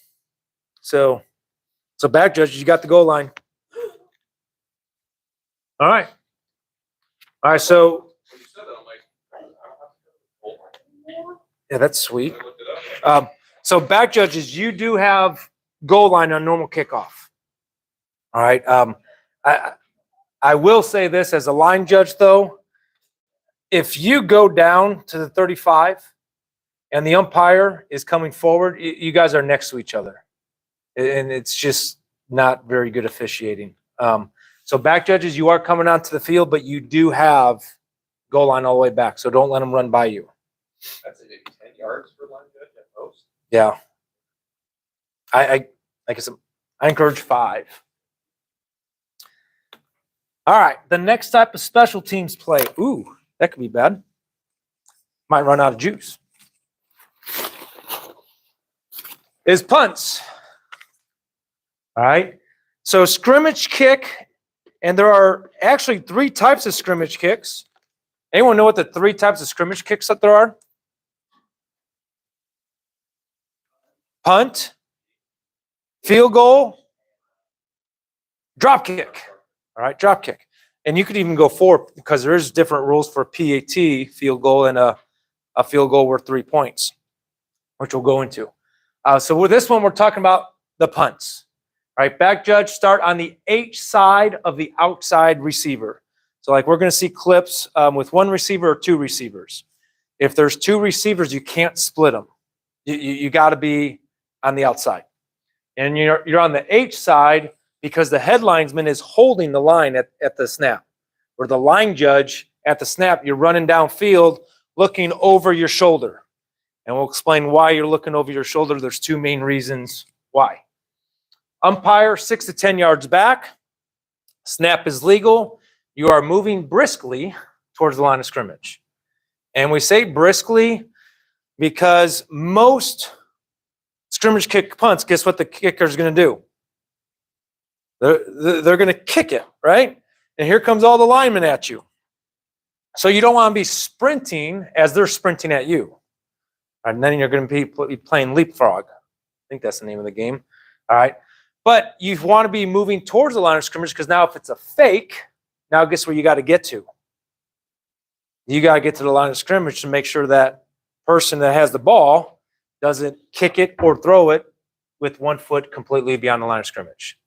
So back judges, you got the goal line. All right. All right, so When you said that, I'm like, yeah, that's sweet. I looked it up. So back judges, you do have goal line on normal kickoff. All right. I will say this as a line judge though, if you go down to the 35 and the umpire is coming forward, you guys are next to each other. And it's just not very good officiating. So back judges, you are coming onto the field, but you do have goal line all the way back. So don't let them run by you. That's it, 10 yards for line judge at most. Yeah. I like I said, I encourage 5. All right. The next type of special teams play. Ooh, that could be bad. Might run out of juice. Is punts. All right. So scrimmage kick, and there are actually 3 types of scrimmage kicks. Anyone know what the 3 types of scrimmage kicks that there are? Punt, field goal, drop kick. All right, drop kick. And you could even go 4 because there is different rules for PAT, field goal, and a field goal worth 3 points, which we'll go into. So with this one, we're talking about the punts. All right, back judge start on the H side of the outside receiver. So like we're going to see clips with one receiver or two receivers. If there's two receivers, you can't split them. You got to be on the outside. And you're on the H side because the head linesman is holding the line at the snap. Where the line judge at the snap, you're running downfield looking over your shoulder. And we'll explain why you're looking over your shoulder. There's two main reasons why. Umpire 6 to 10 yards back. Snap is legal. You are moving briskly towards the line of scrimmage. And we say briskly because most scrimmage kick punts, guess what the kicker is going to do? They're going to kick it, right? And here comes all the linemen at you. So you don't want to be sprinting as they're sprinting at you. And then you're going to be playing leapfrog. I think that's the name of the game. All right. But you want to be moving towards the line of scrimmage because now if it's a fake, now guess where you got to get to? You got to get to the line of scrimmage to make sure that person that has the ball doesn't kick it or throw it with 1 foot completely beyond the line of scrimmage.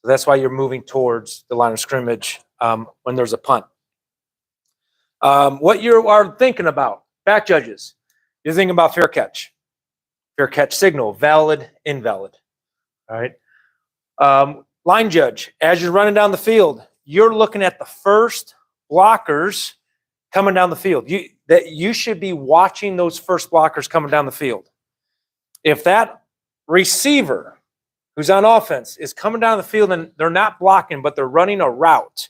So that's why you're moving towards the line of scrimmage when there's a punt. What you are thinking about, back judges, you're thinking about fair catch signal, valid, invalid. All right. Line judge, as you're running down the field, you're looking at the first blockers coming down the field. You should be watching those first blockers coming down the field. If that receiver who's on offense is coming down the field and they're not blocking, but they're running a route,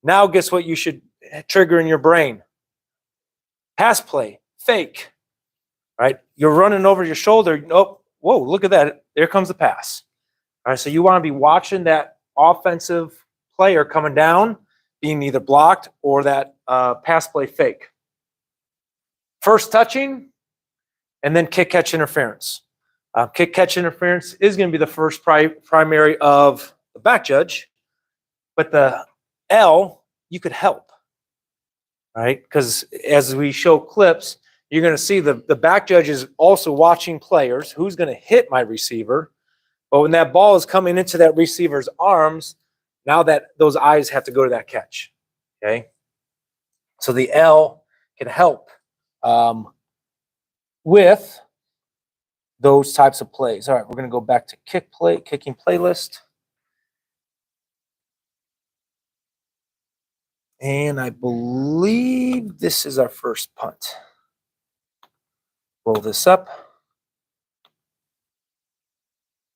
now guess what you should trigger in your brain? Pass play, fake, right? You're running over your shoulder. Oh, whoa, look at that. There comes the pass. All right, so you want to be watching that offensive player coming down, being either blocked or that pass play fake. First touching, and then kick catch interference. Kick catch interference is going to be the first primary of the back judge, but the L, you could help, right? Because as we show clips, you're going to see the back judge is also watching players. Who's going to hit my receiver? But when that ball is coming into that receiver's arms, now that those eyes have to go to that catch, okay? So the L can help with those types of plays. All right, we're going to go back to kicking playlist. And I believe this is our first punt. Roll this up.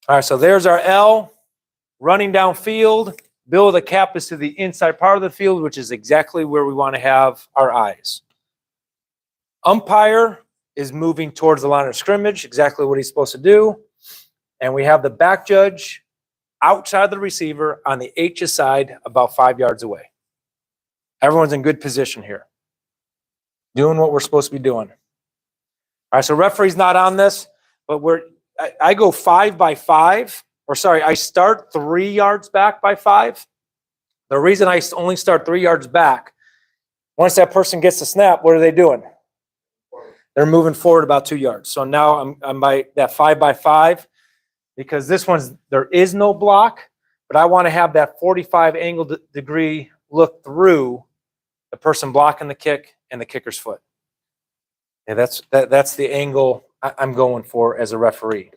All right, so there's our L running downfield. Bill, the cap is to the inside part of the field, which is exactly where we want to have our eyes. Umpire is moving towards the line of scrimmage, exactly what he's supposed to do. And we have the back judge outside the receiver on the H side about 5 yards away. Everyone's in good position here. Doing what we're supposed to be doing. All right, so referee's not on this, but I go 5 by 5, or sorry, I start 3 yards back by 5. The reason I only start 3 yards back, once that person gets the snap, what are they doing? They're moving forward about 2 yards. So now I'm by that 5 by 5 because this one's, there is no block, but I want to have that 45 angle degree look through the person blocking the kick and the kicker's foot. Yeah, that's the angle I'm going for as a referee.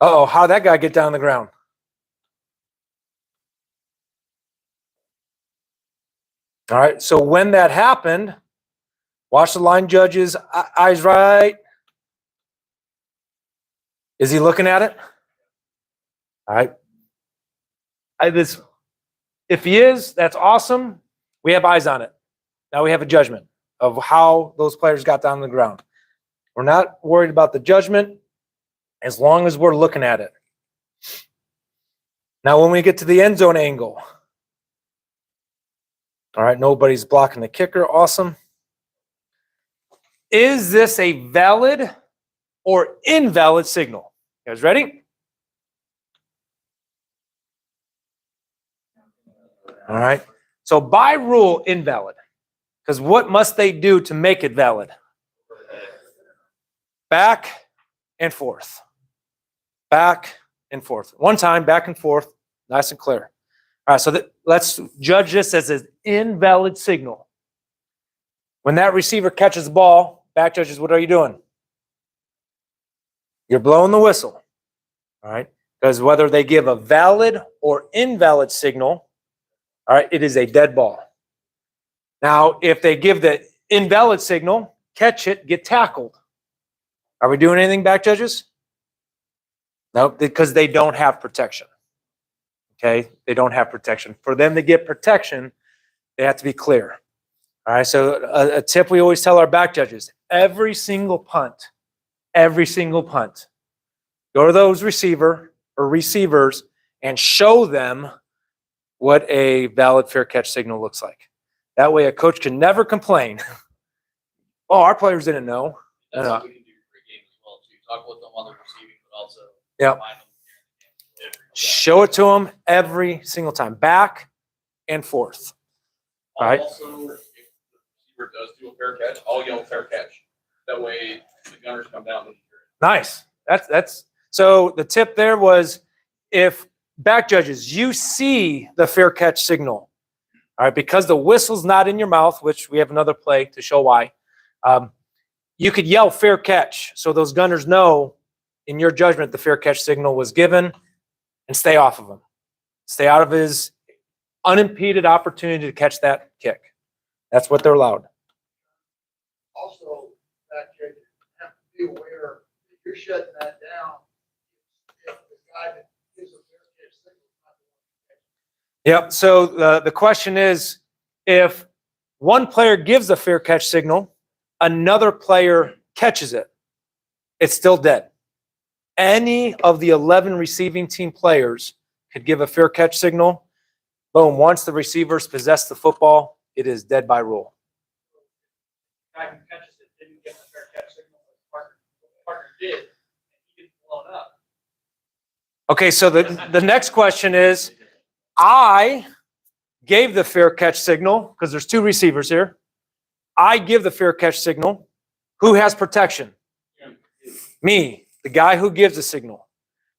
Uh-oh, how'd that guy get down on the ground? All right, so when that happened, watch the line judge's eyes right. Is he looking at it? All right. If he is, that's awesome. We have eyes on it. Now we have a judgment of how those players got down on the ground. We're not worried about the judgment as long as we're looking at it. Now when we get to the end zone angle, all right, nobody's blocking the kicker. Awesome. Is this a valid or invalid signal? You guys ready? All right. So by rule, invalid. Because what must they do to make it valid? Back and forth. back and forth. One time, back and forth, nice and clear. All right, so let's judge this as an invalid signal. When that receiver catches the ball, back judges, what are you doing? You're blowing the whistle, all right? Because whether they give a valid or invalid signal, all right, it is a dead ball. Now, if they give the invalid signal, catch it, get tackled. Are we doing anything, back judges? No, because they don't have protection. Okay, they don't have protection. For them to get protection, they have to be clear. All right, so a tip we always tell our back judges, every single punt, go to those receiver or receivers and show them what a valid fair catch signal looks like. That way a coach can never complain. Oh, our players didn't know. That's No. what we can do pre-game as well too. Talk with them on the receiving, but also Yep. remind them during the game. Show it to them every single time, back and forth. Right. Also, if the receiver does do a fair catch, I'll yell fair catch. That way the gunners come down and hear it. Nice. That's so the tip there was if back judges, you see the fair catch signal, all right, because the whistle's not in your mouth, which we have another play to show why. You could yell fair catch so those gunners know in your judgment the fair catch signal was given and stay off of him. Stay out of his unimpeded opportunity to catch that kick. That's what they're allowed. Also, that you have to be aware that you're shutting that down. If the guy that gives a fair catch signal is not the one. Yep. So the question is, if one player gives a fair catch signal, another player catches it, it's still dead. Any of the 11 receiving team players could give a fair catch signal. Boom. Once the receivers possess the football, it is dead by rule. Guy who catches it didn't get the fair catch signal, but partner did, and he gets blown up. Okay. So the next question is, I gave the fair catch signal because there's two receivers here. I give the fair catch signal. Who has protection? Me, the guy who gives the signal.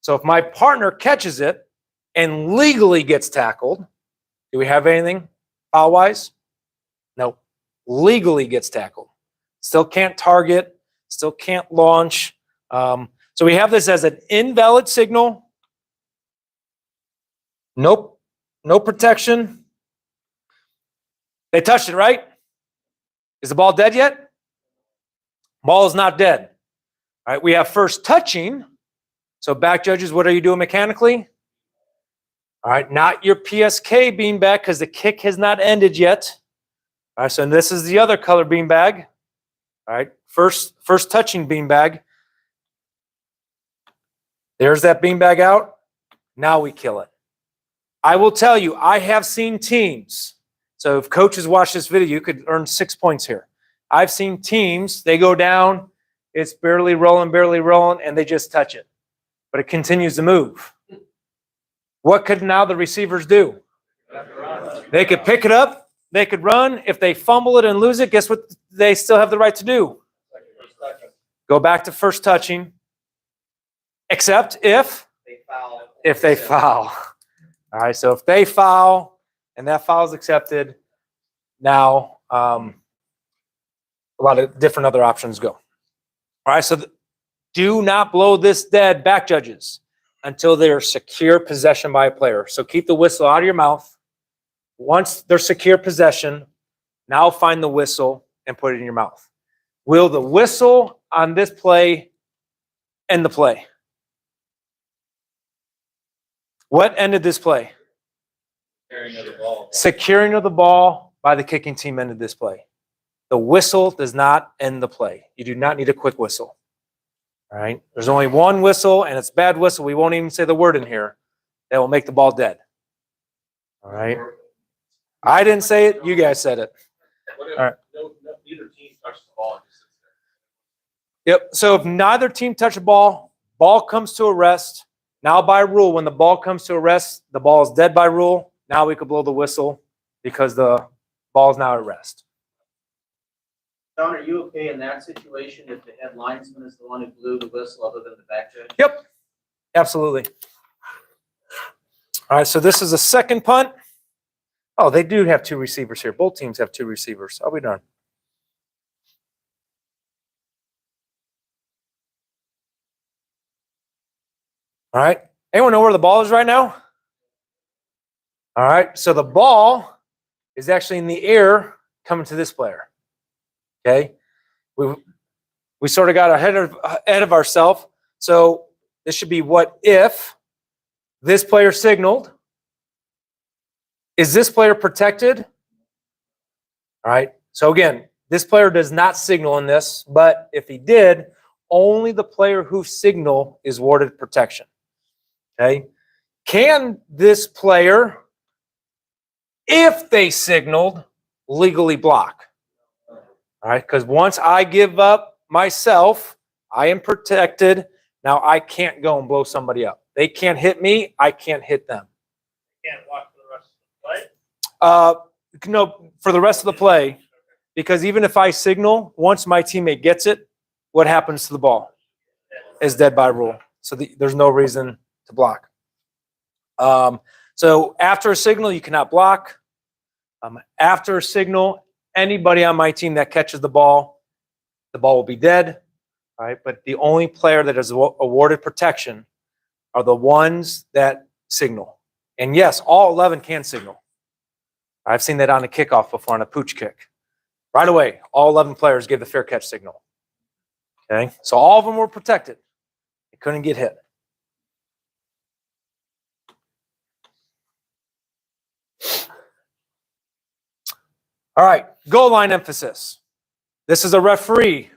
So if my partner catches it and legally gets tackled, do we have anything foul-wise? No. Legally gets tackled. Still can't target, still can't launch. So we have this as an invalid signal. Nope. No protection. They touched it, right? Is the ball dead yet? Ball is not dead. All right, we have first touching. So back judges, what are you doing mechanically? All right, not your PSK beanbag because the kick has not ended yet. All right, so this is the other color beanbag. All right, first touching beanbag. There's that beanbag out. Now we kill it. I will tell you, I have seen teams. So if coaches watch this video, you could earn 6 points here. I've seen teams, they go down, it's barely rolling, and they just touch it. But it continues to move. What could now the receivers do? They could pick it up, they could run. If they fumble it and lose it, guess what they still have the right to do? Go back to first touching, except if they foul. All right, so if they foul and that foul is accepted, now a lot of different other options go. All right, so do not blow this dead, back judges, until they're secure possession by a player. So keep the whistle out of your mouth. Once they're secure possession, now find the whistle and put it in your mouth. Will the whistle on this play end the play? What ended this play? Carrying of the ball. Securing of the ball by the kicking team ended this play. The whistle does not end the play. You do not need a quick whistle. All right? There's only one whistle, and it's a bad whistle. We won't even say the word in here. That will make the ball dead. All right? I didn't say it. You guys said it. What if All right. neither team touches the ball and just sits there? Yep. So if neither team touch the ball comes to a rest. Now by rule, when the ball comes to a rest, the ball is dead by rule. Now we could blow the whistle because the ball is now at rest. Don, are you okay in that situation if the head linesman is the one who blew the whistle other than the back judge? Yep. Absolutely. All right, so this is a second punt. Oh, they do have two receivers here. Both teams have two receivers. I'll be darned. All right. Anyone know where the ball is right now? All right. So the ball is actually in the air coming to this player. Okay. We sort of got ahead of ourselves. So this should be what if this player signaled. Is this player protected? All right. So again, this player does not signal in this, but if he did, only the player who signaled is awarded protection. Okay. Can this player, if they signaled, legally block? All right. Because once I give up myself, I am protected. Now I can't go and blow somebody up. They can't hit me. I can't hit them. Can't walk for the rest of the play? No, for the rest of the play, because even if I signal, once my teammate gets it, what happens to the ball is dead by rule. So there's no reason to block. So after a signal, you cannot block. After a signal, anybody on my team that catches the ball will be dead. All right, but the only player that is awarded protection are the ones that signal. And yes, all 11 can signal. I've seen that on a kickoff before, on a pooch kick. Right away, all 11 players gave the fair catch signal. Okay, so all of them were protected. They couldn't get hit. All right, goal line emphasis. This is a referee,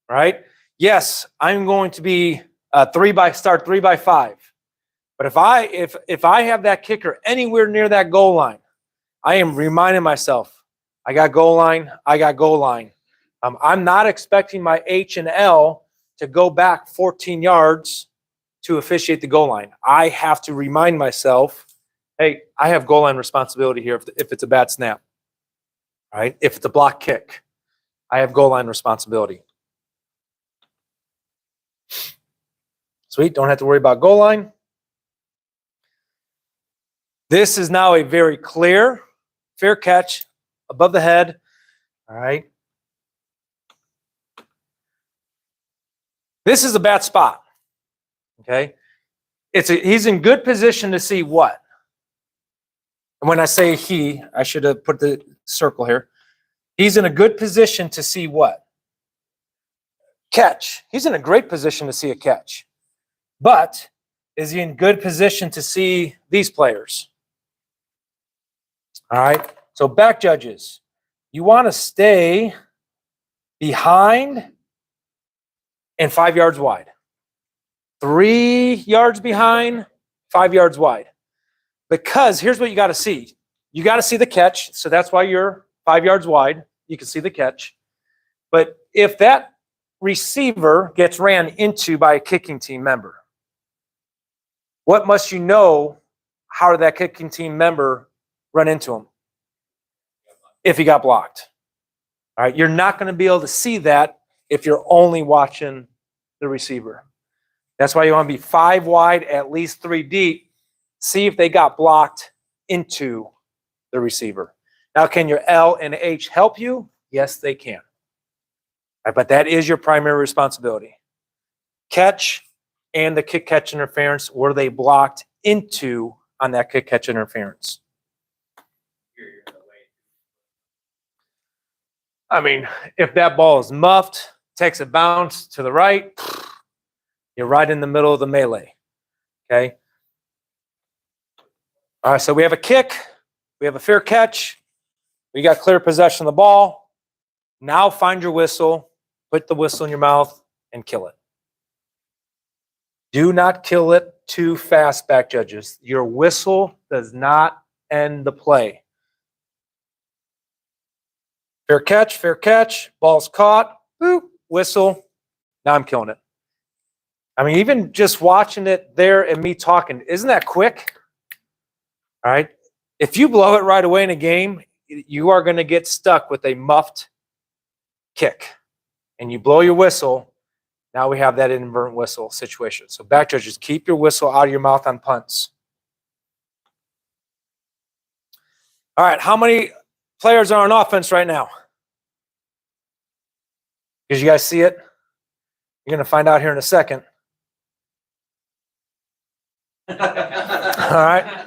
right? Yes, I'm going to be start 3 by 5. But if I have that kicker anywhere near that goal line, I am reminding myself, I got goal line, I got goal line. I'm not expecting my H and L to go back 14 yards to officiate the goal line. I have to remind myself, hey, I have goal line responsibility here if it's a bad snap. All right? If it's a block kick, I have goal line responsibility. Sweet, don't have to worry about goal line. This is now a very clear, fair catch above the head. All right. This is a bad spot. Okay. He's in good position to see what? And when I say he, I should have put the circle here. He's in a good position to see what? Catch. He's in a great position to see a catch. But is he in good position to see these players? All right. So back judges, you want to stay behind and 5 yards wide. 3 yards behind, 5 yards wide. Because here's what you got to see. You got to see the catch. So that's why you're 5 yards wide. You can see the catch. But if that receiver gets ran into by a kicking team member, what must you know? How did that kicking team member run into him? If he got blocked. All right, you're not going to be able to see that if you're only watching the receiver. That's why you want to be 5 wide, at least 3 deep. See if they got blocked into the receiver. Now, can your L and H help you? Yes, they can. All right, but that is your primary responsibility. Catch and the kick catch interference, were they blocked into on that kick catch interference? I mean, if that ball is muffed, takes a bounce to the right, you're right in the middle of the melee. Okay. All right, so we have a kick, we have a fair catch, we got clear possession of the ball. Now find your whistle, put the whistle in your mouth, and kill it. Do not kill it too fast, back judges. Your whistle does not end the play. Fair catch, ball's caught, boop, whistle, now I'm killing it. I mean, even just watching it there and me talking, isn't that quick? All right. If you blow it right away in a game, you are going to get stuck with a muffed kick. And you blow your whistle, Now we have that inadvertent whistle situation. So back judges, keep your whistle out of your mouth on punts. All right, how many players are on offense right now? Did you guys see it? You're going to find out here in a second. All right.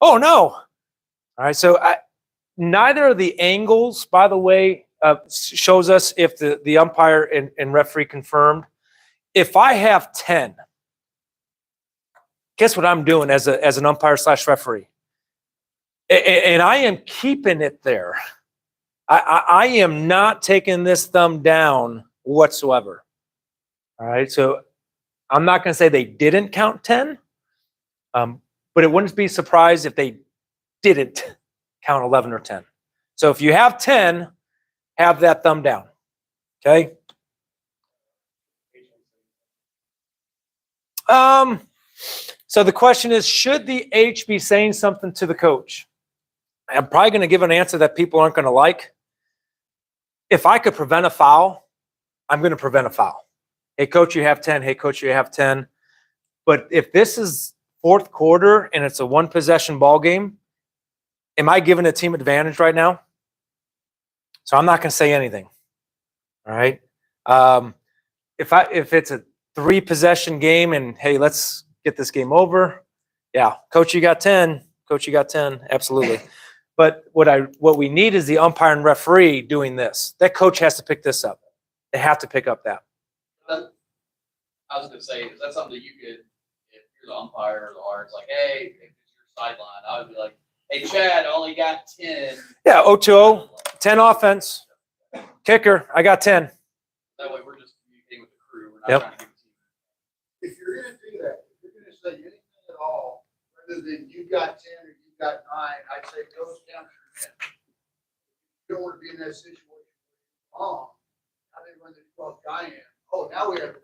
Oh, no. All right, so neither of the angles, by the way, shows us if the umpire and referee confirmed. If I have 10, guess what I'm doing as an umpire / referee? And I am keeping it there. I am not taking this thumb down whatsoever. All right, so I'm not going to say they didn't count 10, but it wouldn't be surprised if they didn't count 11 or 10. So if you have 10, have that thumb down, okay? So the question is, should the H be saying something to the coach? I'm probably going to give an answer that people aren't going to like. If I could prevent a foul, I'm going to prevent a foul. Hey, coach, you have 10. Hey, coach, you have 10. But if this is fourth quarter and it's a one-possession ball game, am I giving a team advantage right now? So I'm not going to say anything. All right. If it's a 3-possession game and hey, let's get this game over. Yeah, coach, you got 10. Coach, you got 10. Absolutely. But what we need is the umpire and referee doing this. That coach has to pick this up. They have to pick up that. I was gonna say, is that something that you could, if you're the umpire or the R, it's like, hey, if it's your sideline, I would be like, hey, Chad, I only got 10. Yeah, 0-2-0, 10 offense. Kicker, I got 10. That way we're just communicating with the crew. We're not Yep. trying to give it to you. If you're gonna do that, if you're gonna say anything at all, rather than you got 10 or you got 9, I'd say those counts are in. You don't wanna be in that situation. Now they run the 12th guy in. Oh, now we have.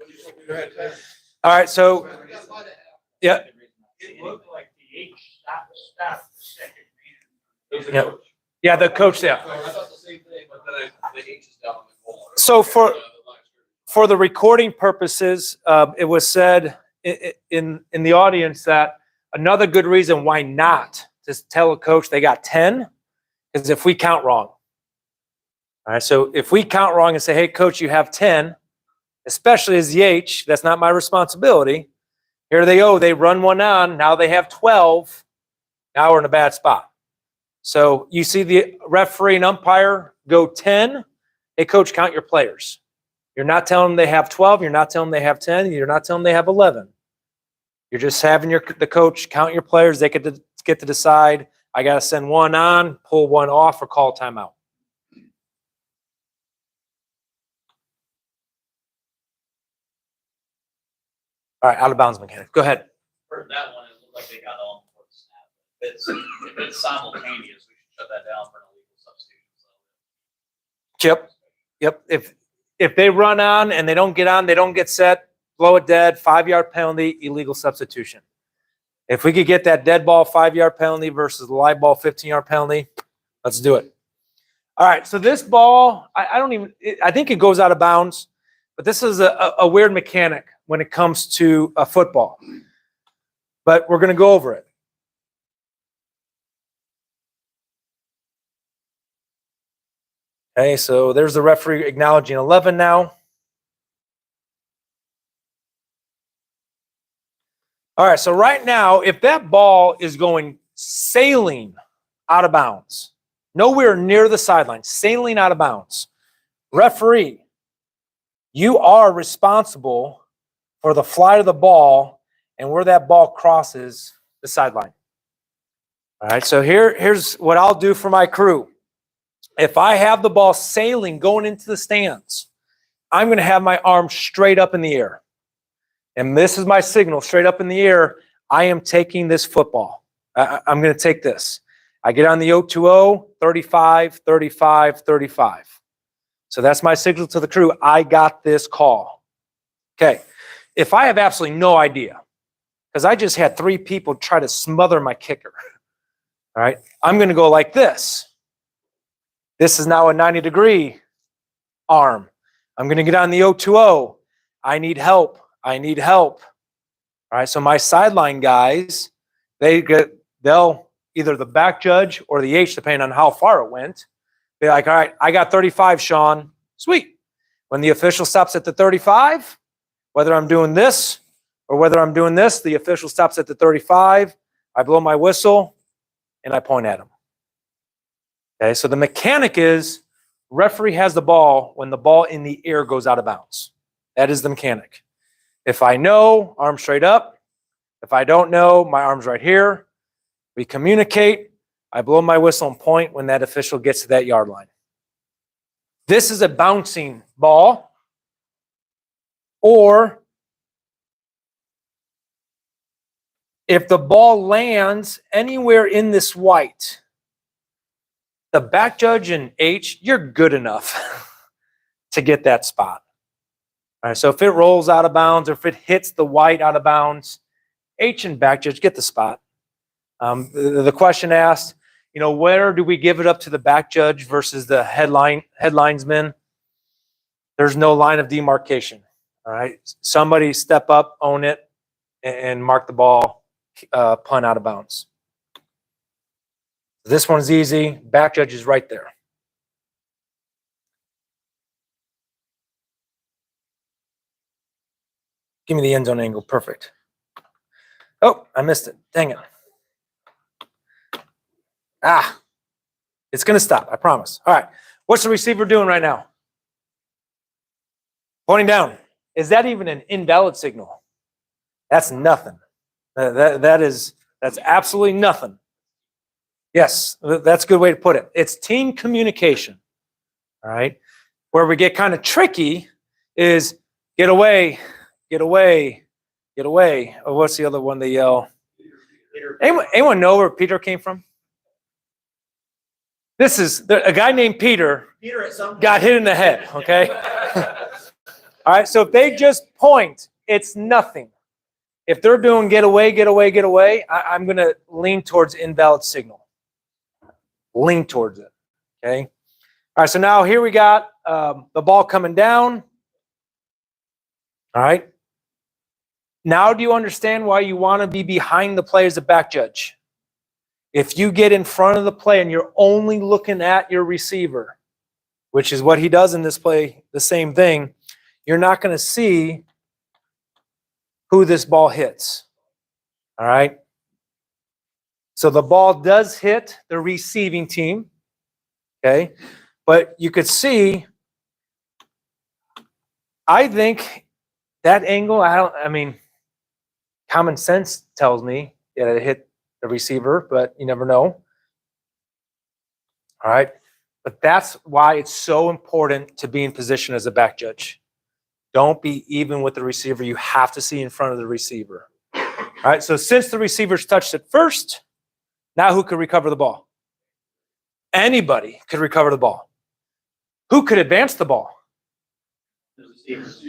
All right, so, yeah, It looked like the H stopped the second man. It was the Yep. coach. yeah, the coach, yeah. I thought the same thing, but then the H is down on the goal. So for the recording purposes, it was said in the audience that another good reason why not to tell a coach they got 10 is if we count wrong. All right, so if we count wrong and say, hey, coach, you have 10, especially as the H, that's not my responsibility. Here they go, they run one on, now they have 12, now we're in a bad spot. So you see the referee and umpire go 10, hey, coach, count your players. You're not telling them they have 12, you're not telling them they have 10, you're not telling them they have 11. You're just having the coach count your players, they get to decide, I got to send one on, pull one off, or call timeout. All right, out of bounds mechanic. Go ahead. For that one, it looked like they got on before the snap. If it's simultaneous, we should shut that down for an illegal substitution. Yep. If they run on and they don't get on, they don't get set, blow it dead, 5-yard penalty, illegal substitution. If we could get that dead ball 5-yard penalty versus the live ball 15-yard penalty, let's do it. All right, so this ball, I think it goes out of bounds, but this is a weird mechanic when it comes to football. But we're going to go over it. Okay, so there's the referee acknowledging 11 now. All right, so right now, if that ball is going sailing out of bounds, nowhere near the sideline, sailing out of bounds, referee, you are responsible for the flight of the ball and where that ball crosses the sideline. All right, so here's what I'll do for my crew. If I have the ball sailing going into the stands, I'm going to have my arm straight up in the air. And this is my signal, straight up in the air. I am taking this football. I'm going to take this. I get on the 0-2-0, 35, 35, 35. So that's my signal to the crew. I got this call. Okay. If I have absolutely no idea, because I just had 3 people try to smother my kicker, all right, I'm going to go like this. This is now a 90-degree arm. I'm going to get on the 0-2-0. I need help. I need help. All right. So my sideline guys, they'll either the back judge or the H, depending on how far it went, be like, all right, I got 35, Sean. Sweet. When the official stops at the 35, whether I'm doing this or whether I'm doing this, the official stops at the 35. I blow my whistle and I point at him. Okay, so the mechanic is referee has the ball when the ball in the air goes out of bounds. That is the mechanic. If I know, arm straight up. If I don't know, my arm's right here. We communicate. I blow my whistle and point when that official gets to that yard line. This is a bouncing ball, or if the ball lands anywhere in this white, the back judge and H, you're good enough to get that spot. All right, so if it rolls out of bounds or if it hits the white out of bounds, H and back judge get the spot. The question asked, where do we give it up to the back judge versus the headlinesman? There's no line of demarcation. All right, somebody step up, own it, and mark the ball punt out of bounds. This one's easy. Back judge is right there. Give me the end zone angle. Perfect. Oh, I missed it. Dang it. It's going to stop. I promise. All right. What's the receiver doing right now? Pointing down. Is that even an invalid signal? That's nothing. That's absolutely nothing. Yes, that's a good way to put it. It's team communication. All right. Where we get kind of tricky is get away, get away, get away. Oh, what's the other one they yell? Anyone know where Peter came from? This is a guy named Peter Peter at some got hit in the head, okay? All right, so if they just point, it's nothing. If they're doing get away, get away, get away, I'm going to lean towards invalid signal. Lean towards it, okay? All right, so now here we got the ball coming down. All right. Now do you understand why you want to be behind the play as a back judge? If you get in front of the play and you're only looking at your receiver, which is what he does in this play, the same thing, you're not going to see who this ball hits. All right? So the ball does hit the receiving team, okay? But you could see, I think that angle, common sense tells me that it hit the receiver, but you never know. All right. But that's why it's so important to be in position as a back judge. Don't be even with the receiver. You have to see in front of the receiver. All right. So since the receivers touched it first, now who could recover the ball? Anybody could recover the ball. Who could advance the ball?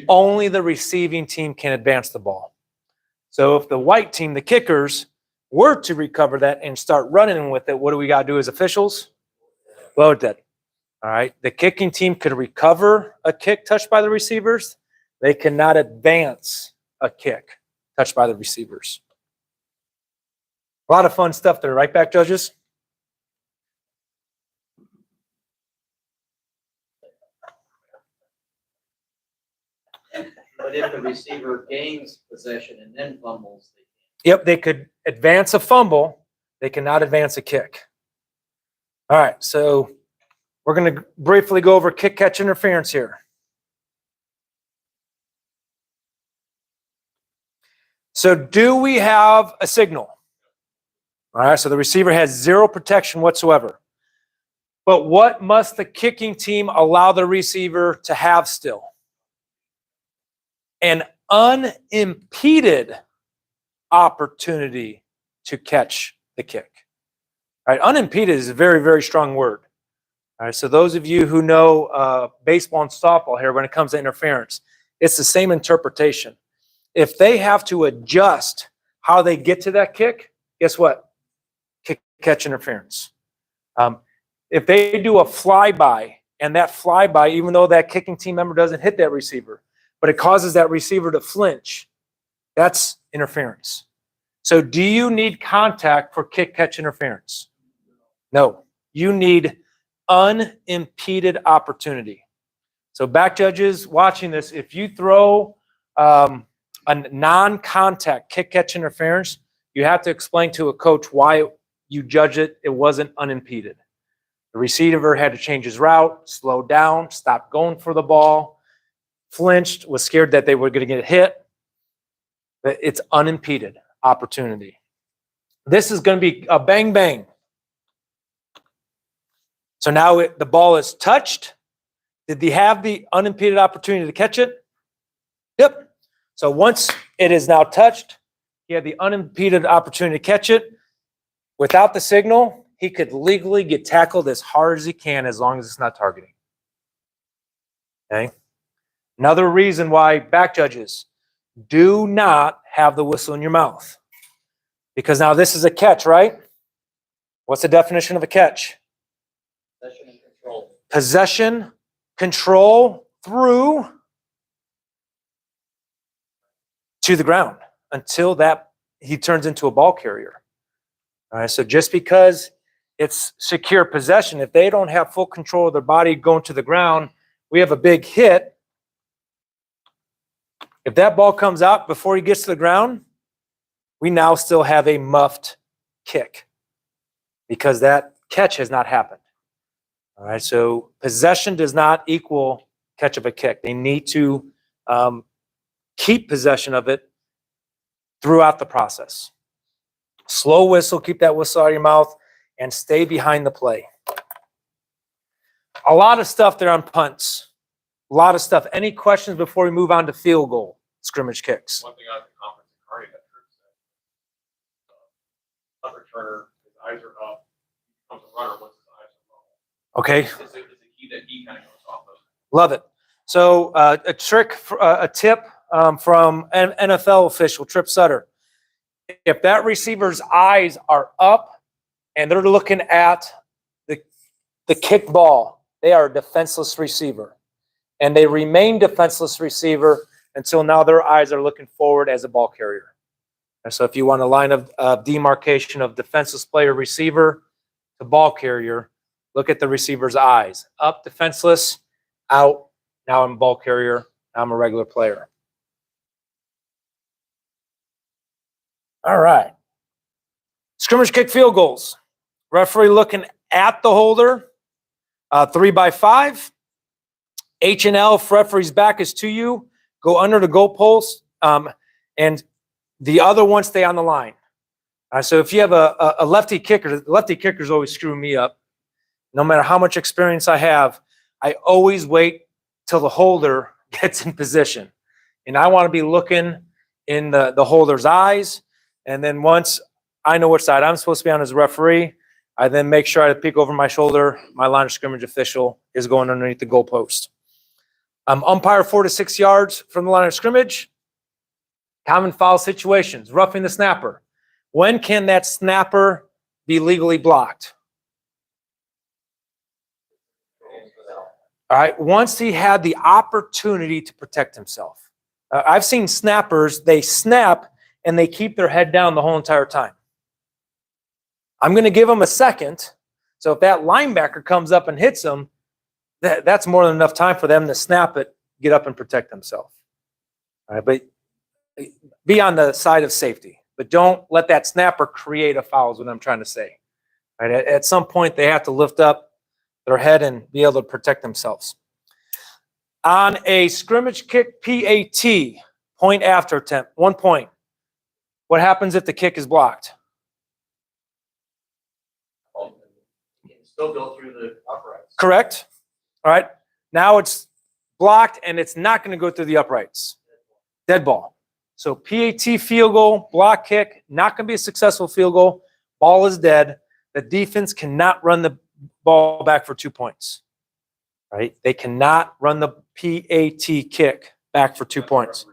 Only the receiving team can advance the ball. So if the white team, the kickers, were to recover that and start running with it, what do we got to do as officials? Blow it dead. All right. The kicking team could recover a kick touched by the receivers. They cannot advance a kick touched by the receivers. A lot of fun stuff there, right, back judges? But if the receiver gains possession and then fumbles, Yep, they could advance a fumble. They cannot advance a kick. All right, so we're going to briefly go over kick catch interference here. So do we have a signal? All right, so the receiver has zero protection whatsoever. But what must the kicking team allow the receiver to have still? An unimpeded opportunity to catch the kick. All right, unimpeded is a very, very strong word. All right, so those of you who know baseball and softball here, when it comes to interference, it's the same interpretation. If they have to adjust how they get to that kick, guess what? Kick catch interference. If they do a flyby, and that flyby, even though that kicking team member doesn't hit that receiver, but it causes that receiver to flinch. That's interference. So do you need contact for kick catch interference? No. You need unimpeded opportunity. So back judges watching this, if you throw a non-contact kick catch interference, you have to explain to a coach why you judge it wasn't unimpeded. The receiver had to change his route, slow down, stop going for the ball, flinched, was scared that they were going to get hit. But it's unimpeded opportunity. This is going to be a bang bang. So now the ball is touched. Did he have the unimpeded opportunity to catch it? Yep. So once it is now touched, he had the unimpeded opportunity to catch it. Without the signal, he could legally get tackled as hard as he can as long as it's not targeting. Okay? Another reason why back judges do not have the whistle in your mouth. Because now this is a catch, right? What's the definition of a catch? Possession and control. Possession, control through to the ground until that he turns into a ball carrier. All right, so just because it's secure possession, if they don't have full control of their body going to the ground, we have a big hit. If that ball comes out before he gets to the ground, we now still have a muffed kick because that catch has not happened. All right, so possession does not equal catch of a kick. They need to keep possession of it throughout the process. Slow whistle, keep that whistle out of your mouth, and stay behind the play. A lot of stuff there on punts. A lot of stuff. Any questions before we move on to field goal, scrimmage kicks? One thing out of the conference in Kearney that Tripp said, punt returner, his eyes are up, he becomes a runner once his eyes are low. Okay, It's a key that he kind of goes off of. love it. So a trick, a tip from an NFL official, Tripp Sutter. If that receiver's eyes are up and they're looking at the kick ball, they are a defenseless receiver. And they remain defenseless receiver until now their eyes are looking forward as a ball carrier. And so if you want a line of demarcation of defenseless player receiver to ball carrier, look at the receiver's eyes. Up, defenseless, out, now I'm a ball carrier, now I'm a regular player. All right. Scrimmage kick field goals. Referee looking at the holder, 3x5. H&L, if referee's back is to you, go under the goalpost, and the other one stay on the line. So if you have a lefty kicker, lefty kickers always screw me up. No matter how much experience I have, I always wait till the holder gets in position. And I want to be looking in the holder's eyes. And then once I know which side I'm supposed to be on as a referee, I then make sure I peek over my shoulder. My line of scrimmage official is going underneath the goalpost. Umpire 4 to 6 yards from the line of scrimmage. Common foul situations, roughing the snapper. When can that snapper be legally blocked? All right, once he had the opportunity to protect himself. I've seen snappers, they snap and they keep their head down the whole entire time. I'm going to give them a second. So if that linebacker comes up and hits them, that's more than enough time for them to snap it, get up and protect themselves. All right, but be on the side of safety. But don't let that snapper create a foul is what I'm trying to say. All right, at some point, they have to lift up their head and be able to protect themselves. On a scrimmage kick PAT, point after attempt, 1 point. What happens if the kick is blocked? You can still go through the uprights. Correct. All right. Now it's blocked and it's not going to go through the uprights. Dead ball. So PAT field goal, block kick, not going to be a successful field goal. Ball is dead. The defense cannot run the ball back for 2 points. Right? They cannot run the PAT kick back for 2 points.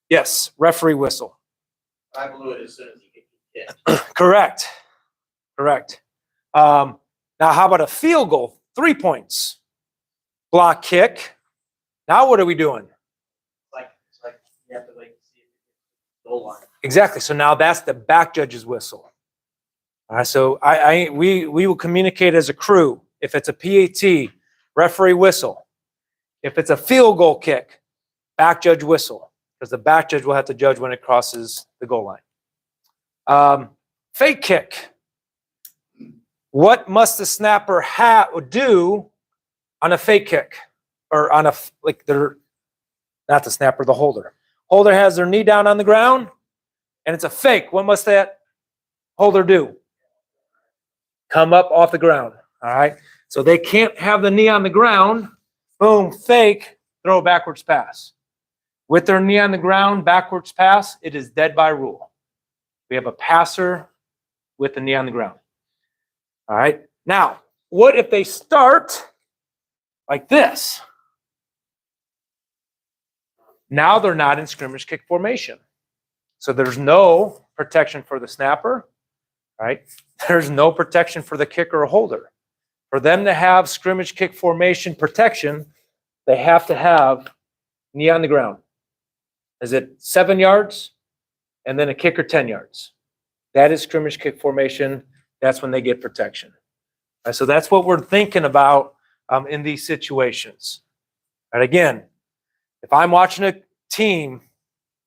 Yes, referee whistle. I blew it as soon as he could get hit. Correct. Correct. Now, how about a field goal? 3 points. Block kick. Now what are we doing? Like Goal line. Exactly. So now that's the back judge's whistle. All right. So we will communicate as a crew. If it's a PAT, referee whistle. If it's a field goal kick, back judge whistle, because the back judge will have to judge when it crosses the goal line. Fake kick. What must the snapper do on a fake kick, or on not the snapper, the holder. Holder has their knee down on the ground, and it's a fake. What must that holder do? Come up off the ground. All right. So they can't have the knee on the ground. Boom, fake, throw a backwards pass. With their knee on the ground, backwards pass, it is dead by rule. We have a passer with the knee on the ground. All right. Now, what if they start like this? Now they're not in scrimmage kick formation. So there's no protection for the snapper, right? There's no protection for the kicker or holder. For them to have scrimmage kick formation protection, they have to have knee on the ground. Is it 7 yards? And then a kicker 10 yards. That is scrimmage kick formation. That's when they get protection. All right, so that's what we're thinking about in these situations. And again, if I'm watching a team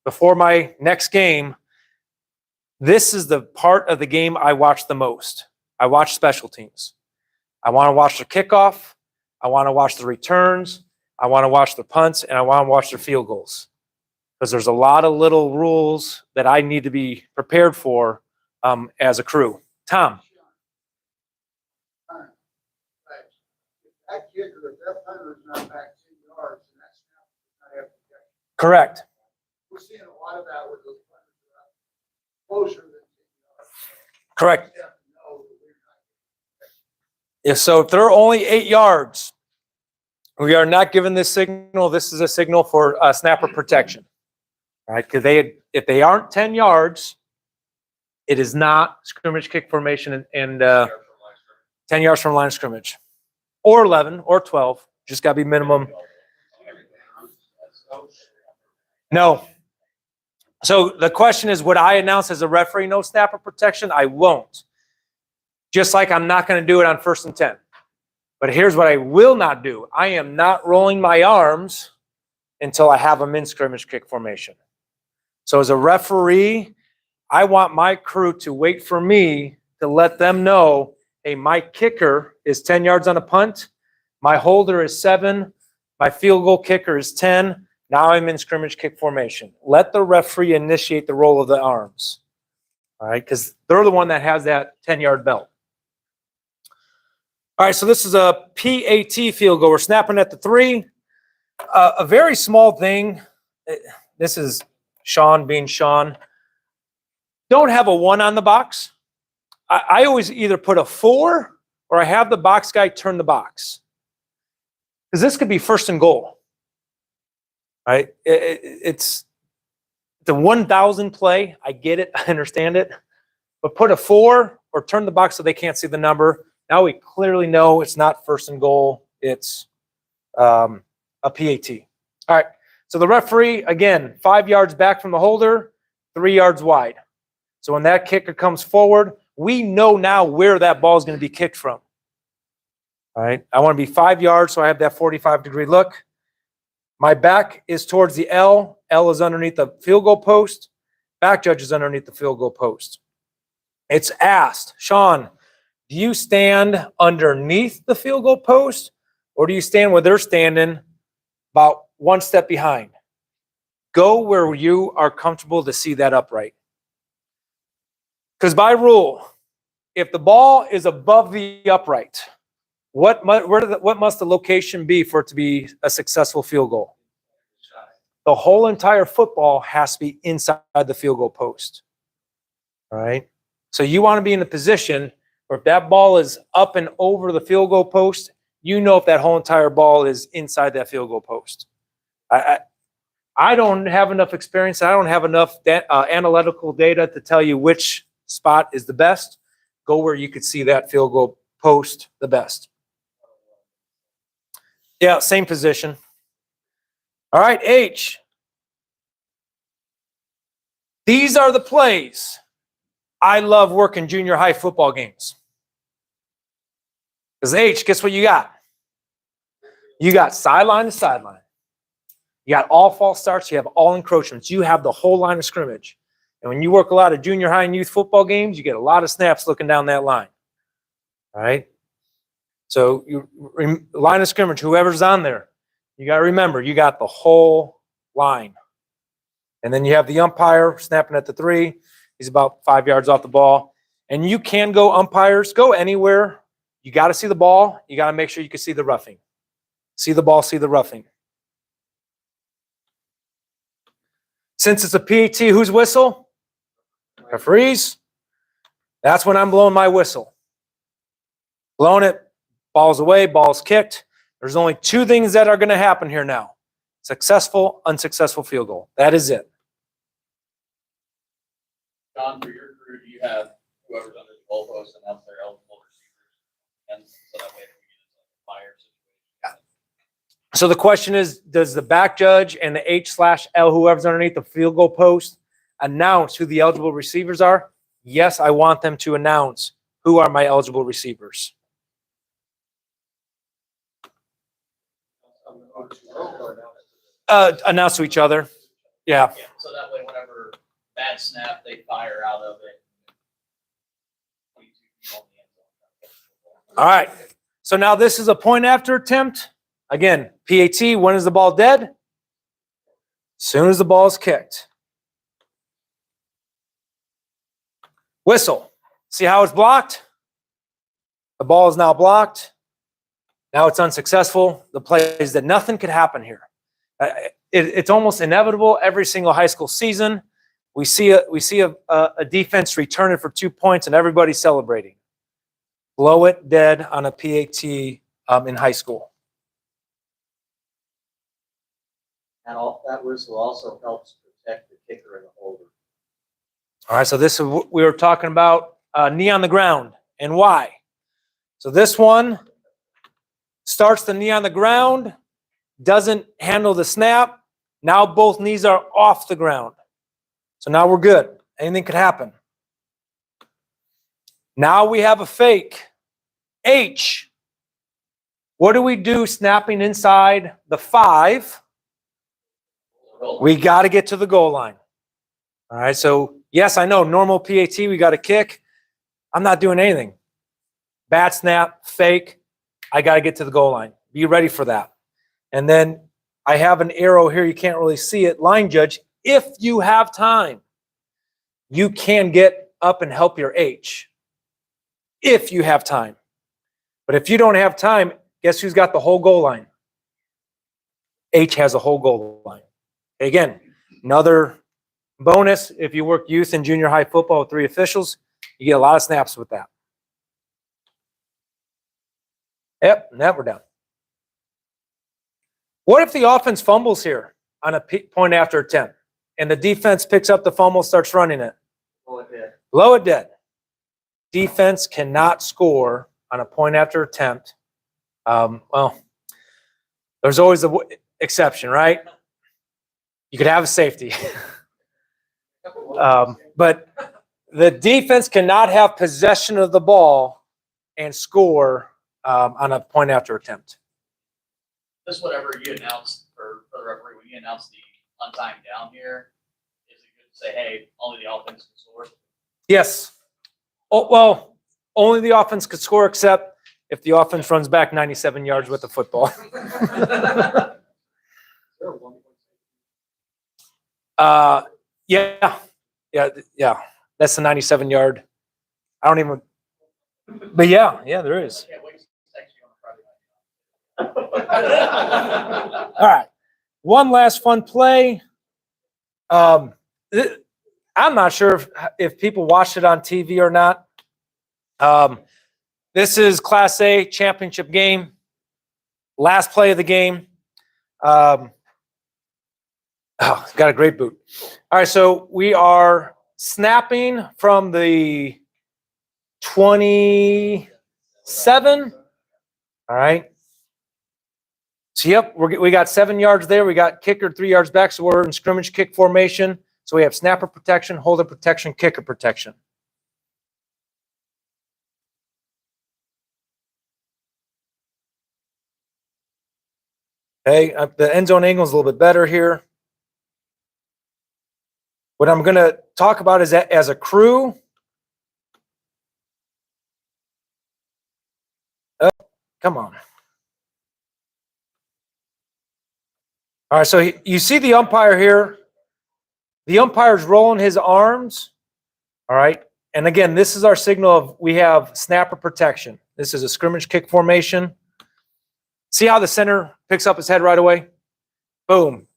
before my next game, this is the part of the game I watch the most. I watch special teams. I want to watch the kickoff. I want to watch the returns. I want to watch the punts, and I want to watch their field goals. Because there's a lot of little rules that I need to be prepared for as a crew. Tom. That kicker, if that punter's not back 10 yards, and that snap does not have protection. Correct. We're seeing a lot of that with those punters that are closer than 10 yards. Correct. You have to know that we're not. Yeah, so if they're only 8 yards, we are not given this signal. This is a signal for snapper protection. Right? Because if they aren't 10 yards, it is not scrimmage kick formation and 10 yards from line of scrimmage. Or 11 or 12. Just got to be minimum. No. So the question is, would I announce as a referee no snapper protection? I won't. Just like I'm not going to do it on 1st and 10. But here's what I will not do. I am not rolling my arms until I have them in scrimmage kick formation. So as a referee, I want my crew to wait for me to let them know, hey, my kicker is 10 yards on a punt. My holder is 7. My field goal kicker is 10. Now I'm in scrimmage kick formation. Let the referee initiate the roll of the arms. All right, because they're the one that has that 10-yard belt. All right, so this is a PAT field goal. We're snapping at the 3. A very small thing. This is Sean being Sean. Don't have a 1 on the box. I always either put a 4 or I have the box guy turn the box. Because this could be 1st and goal. Right? It's the 1,000 play. I get it. I understand it. But put a 4 or turn the box so they can't see the number. Now we clearly know it's not 1st and goal. It's a PAT. All right. So the referee, again, 5 yards back from the holder, 3 yards wide. So when that kicker comes forward, we know now where that ball is going to be kicked from. All right. I want to be 5 yards, so I have that 45-degree look. My back is towards the L. L is underneath the field goal post. Back judge is underneath the field goal post. It's asked, Sean, do you stand underneath the field goal post, or do you stand where they're standing about 1 step behind? Go where you are comfortable to see that upright. Because by rule, if the ball is above the upright, what must the location be for it to be a successful field goal? The whole entire football has to be inside the field goal post. All right? So you want to be in a position where if that ball is up and over the field goal post, you know if that whole entire ball is inside that field goal post. I don't have enough experience. I don't have enough analytical data to tell you which spot is the best. Go where you could see that field goal post the best. Yeah, same position. All right, H. These are the plays. I love working junior high football games. Because H, guess what you got? You got sideline to sideline. You got all false starts. You have all encroachments. You have the whole line of scrimmage. And when you work a lot of junior high and youth football games, you get a lot of snaps looking down that line. All right? So line of scrimmage, whoever's on there, you got to remember, you got the whole line. And then you have the umpire snapping at the 3. He's about 5 yards off the ball. And you can go umpires, go anywhere. You got to see the ball. You got to make sure you can see the roughing. See the ball, see the roughing. Since it's a PAT, whose whistle? Referees. That's when I'm blowing my whistle. Blowing it, ball's away, ball's kicked. There's only 2 things that are going to happen here now. Successful, unsuccessful field goal. That is it. John, for your crew, do you have whoever's under the goalpost announce their eligible receivers? And so that way we get a fire situation. So the question is, does the back judge and the H/L, whoever's underneath the field goal post, announce who the eligible receivers are? Yes, I want them to announce who are my eligible receivers. Announce to each other. Yeah. Yeah, so that way whenever bad snap, they fire out of it. All right. So now this is a point after attempt. Again, PAT, when is the ball dead? Soon as the ball is kicked. Whistle. See how it's blocked? The ball is now blocked. Now it's unsuccessful. The play is that nothing could happen here. It's almost inevitable every single high school season. We see a defense returning for 2 points and everybody's celebrating. Blow it dead on a PAT in high school. And all, that whistle also helps protect the kicker and the holder. All right, so this is what we were talking about, knee on the ground and why. So this one starts the knee on the ground, doesn't handle the snap. Now both knees are off the ground. So now we're good. Anything could happen. Now we have a fake. H. What do we do snapping inside the 5? We got to get to the goal line. All right, so yes, I know, normal PAT, we got to kick. I'm not doing anything. Bad snap, fake. I got to get to the goal line. Be ready for that. And then I have an arrow here. You can't really see it. Line judge, if you have time, you can get up and help your H. If you have time. But if you don't have time, guess who's got the whole goal line? H has a whole goal line. Again, another bonus, if you work youth and junior high football with 3 officials, you get a lot of snaps with that. Yep, now we're done. What if the offense fumbles here on a point after attempt and the defense picks up the fumble, starts running it? Blow it dead. Blow it dead. Defense cannot score on a point after attempt. Well, there's always the exception, right? You could have a safety. But the defense cannot have possession of the ball and score on a point after attempt. Just whatever you announce for the referee, when you announce the untimed down here, is it good to say, hey, only the offense can score? Yes. Oh, well, only the offense could score except if the offense runs back 97 yards with the football. Yeah. That's the 97-yard. I don't even. But yeah, there is. I can't wait to text you on Friday night. All right. One last fun play. I'm not sure if people watched it on TV or not. This is Class A championship game. Last play of the game. Got a great boot. All right, so we are snapping from the 27. All right. So, yep, we got 7 yards there. We got kicker 3 yards back, so we're in scrimmage kick formation. So we have snapper protection, holder protection, kicker protection. Okay, the end zone angle is a little bit better here. What I'm going to talk about is that as a crew. Oh, come on. All right, so you see the umpire here. The umpire's rolling his arms. All right. And again, this is our signal of we have snapper protection. This is a scrimmage kick formation. See how the center picks up his head right away? Boom.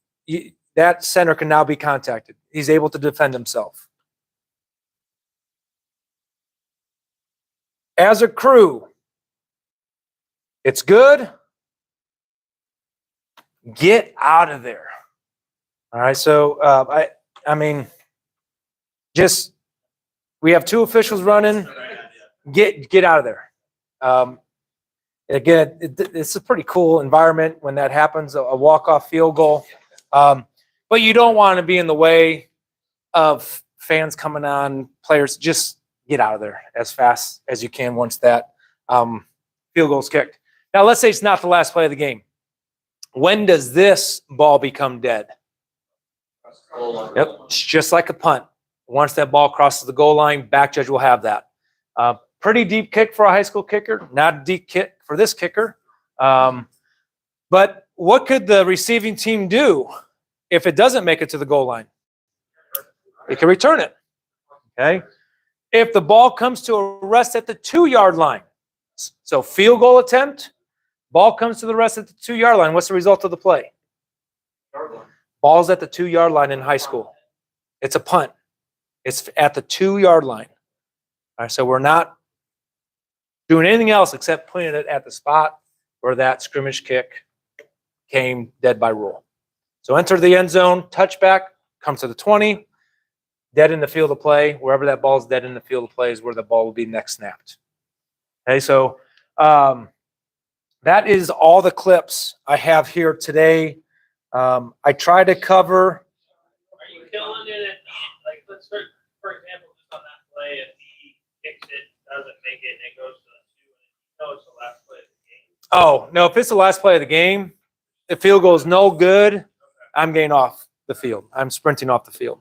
That center can now be contacted. He's able to defend himself. As a crew, it's good. Get out of there. All right. So I mean, just we have two officials running. Get out of there. Again, it's a pretty cool environment when that happens, a walk-off field goal. But you don't want to be in the way of fans coming on, players. Just get out of there as fast as you can once that field goal is kicked. Now, let's say it's not the last play of the game. When does this ball become dead? Yep, it's just like a punt. Once that ball crosses the goal line, back judge will have that. Pretty deep kick for a high school kicker, not a deep kick for this kicker. But what could the receiving team do if it doesn't make it to the goal line? It can return it. Okay. If the ball comes to a rest at the 2-yard line, so field goal attempt, ball comes to the rest at the 2-yard line. What's the result of the play? Ball's at the 2-yard line in high school. It's a punt. It's at the 2-yard line. All right, so we're not doing anything else except putting it at the spot where that scrimmage kick came dead by rule. So enter the end zone, touchback, comes to the 20, dead in the field of play. Wherever that ball is dead in the field of play is where the ball will be next snapped. Okay, so that is all the clips I have here today. I try to cover. Are you killing it at, like, let's for example, just on that play, if he kicks it, doesn't make it, and it goes to the 2, and you know it's the last play of the game? Oh, no, if it's the last play of the game, the field goal is no good, I'm getting off the field. I'm sprinting off the field.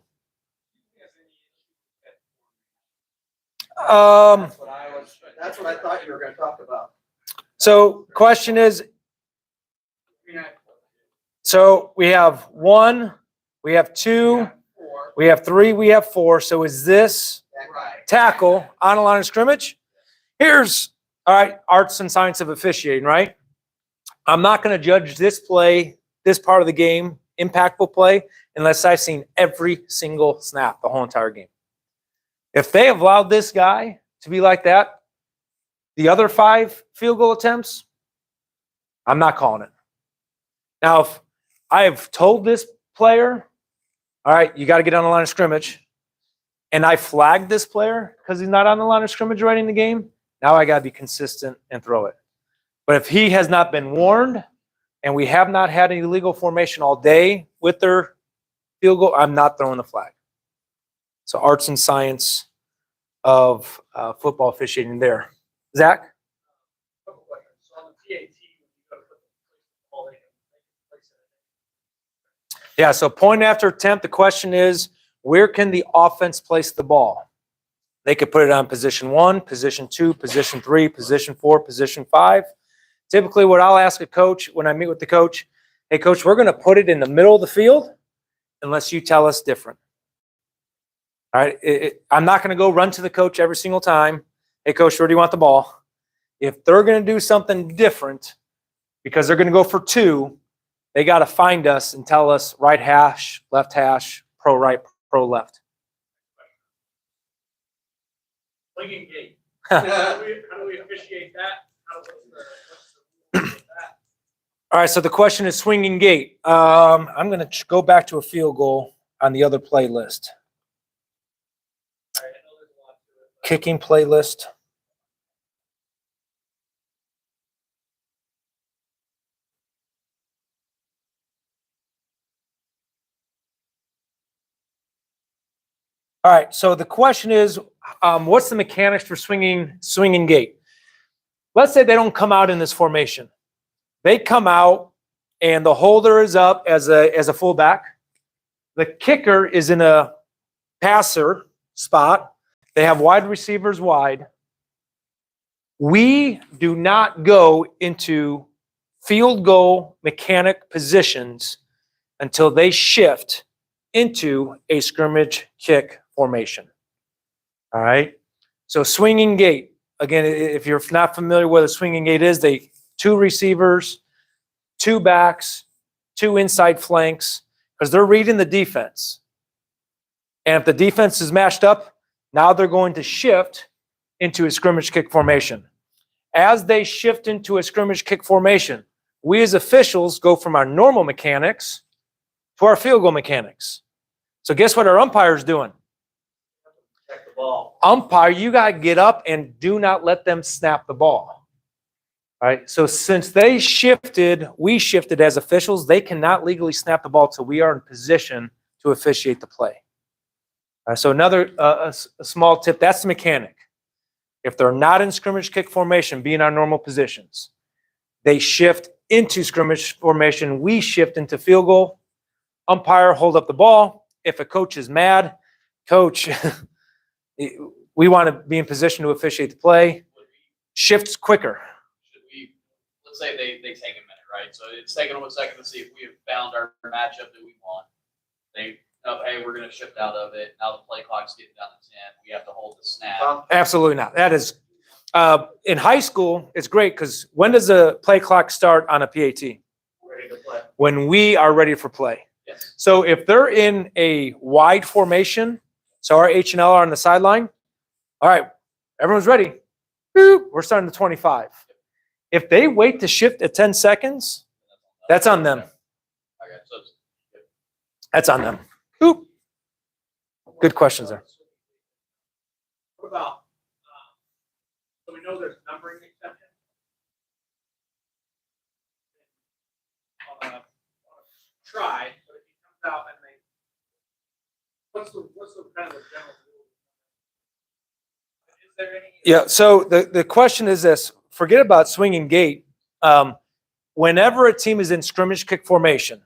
That's what I thought you were gonna talk about. So question is, so we have 1, we have 2, we have 3, we have 4. So is this tackle on a line of scrimmage? Here's, all right, arts and science of officiating, right? I'm not going to judge this play, this part of the game, impactful play, unless I've seen every single snap, the whole entire game. If they have allowed this guy to be like that, the other 5 field goal attempts, I'm not calling it. Now, if I have told this player, all right, you got to get on the line of scrimmage, and I flagged this player because he's not on the line of scrimmage right in the game, now I got to be consistent and throw it. But if he has not been warned and we have not had any legal formation all day with their field goal, I'm not throwing the flag. So arts and science of football officiating there. Zach? Couple questions. So on the PAT, when you go to put the ball in, place it. Yeah, so point after attempt, the question is, where can the offense place the ball? They could put it on position 1, position 2, position 3, position 4, position 5. Typically, what I'll ask a coach when I meet with the coach, hey, coach, we're going to put it in the middle of the field unless you tell us different. All right, I'm not going to go run to the coach every single time. Hey, coach, where do you want the ball? If they're going to do something different because they're going to go for 2, they got to find us and tell us right hash, left hash, pro right, pro left. Swinging gate. How do we officiate that? What's the rule with that? All right, so the question is swinging gate. I'm going to go back to a field goal on the other playlist. All right, I know there's a lot to it. Kicking playlist. All right, so the question is, what's the mechanics for swinging gate? Let's say they don't come out in this formation. They come out and the holder is up as a fullback. The kicker is in a passer spot. They have wide receivers wide. We do not go into field goal mechanic positions until they shift into a scrimmage kick formation. All right. So swinging gate, again, if you're not familiar with what a swinging gate is, two receivers, two backs, two inside flanks, because they're reading the defense. And if the defense is matched up, now they're going to shift into a scrimmage kick formation. As they shift into a scrimmage kick formation, we as officials go from our normal mechanics to our field goal mechanics. So guess what our umpire's doing? Check the ball. Umpire, you got to get up and do not let them snap the ball. All right. So since we shifted as officials, they cannot legally snap the ball till we are in position to officiate the play. All right, so another a small tip, that's the mechanic. If they're not in scrimmage kick formation, be in our normal positions. They shift into scrimmage formation. We shift into field goal. Umpire, hold up the ball. If a coach is mad, coach, we want to be in position to officiate the play. Shifts quicker. Should we, let's say they take a minute, right? So it's taking them a second to see if we have found our matchup that we want. They, hey, we're going to shift out of it. Now the play clock's getting down to 10. We have to hold the snap. Absolutely not. That is, in high school, it's great because when does the play clock start on a PAT? Ready to play. When we are ready for play. Yes. So if they're in a wide formation, so our H&L are on the sideline, all right, everyone's ready. Boop, we're starting to 25. If they wait to shift at 10 seconds, that's on them. Okay, so it's, That's on them. Boop. Good questions there. What about, so we know there's numbering exception? On a try, but if he comes out and what's the kind of the general rule? Is there any? Yeah, so the question is this. Forget about swinging gate. Whenever a team is in scrimmage kick formation,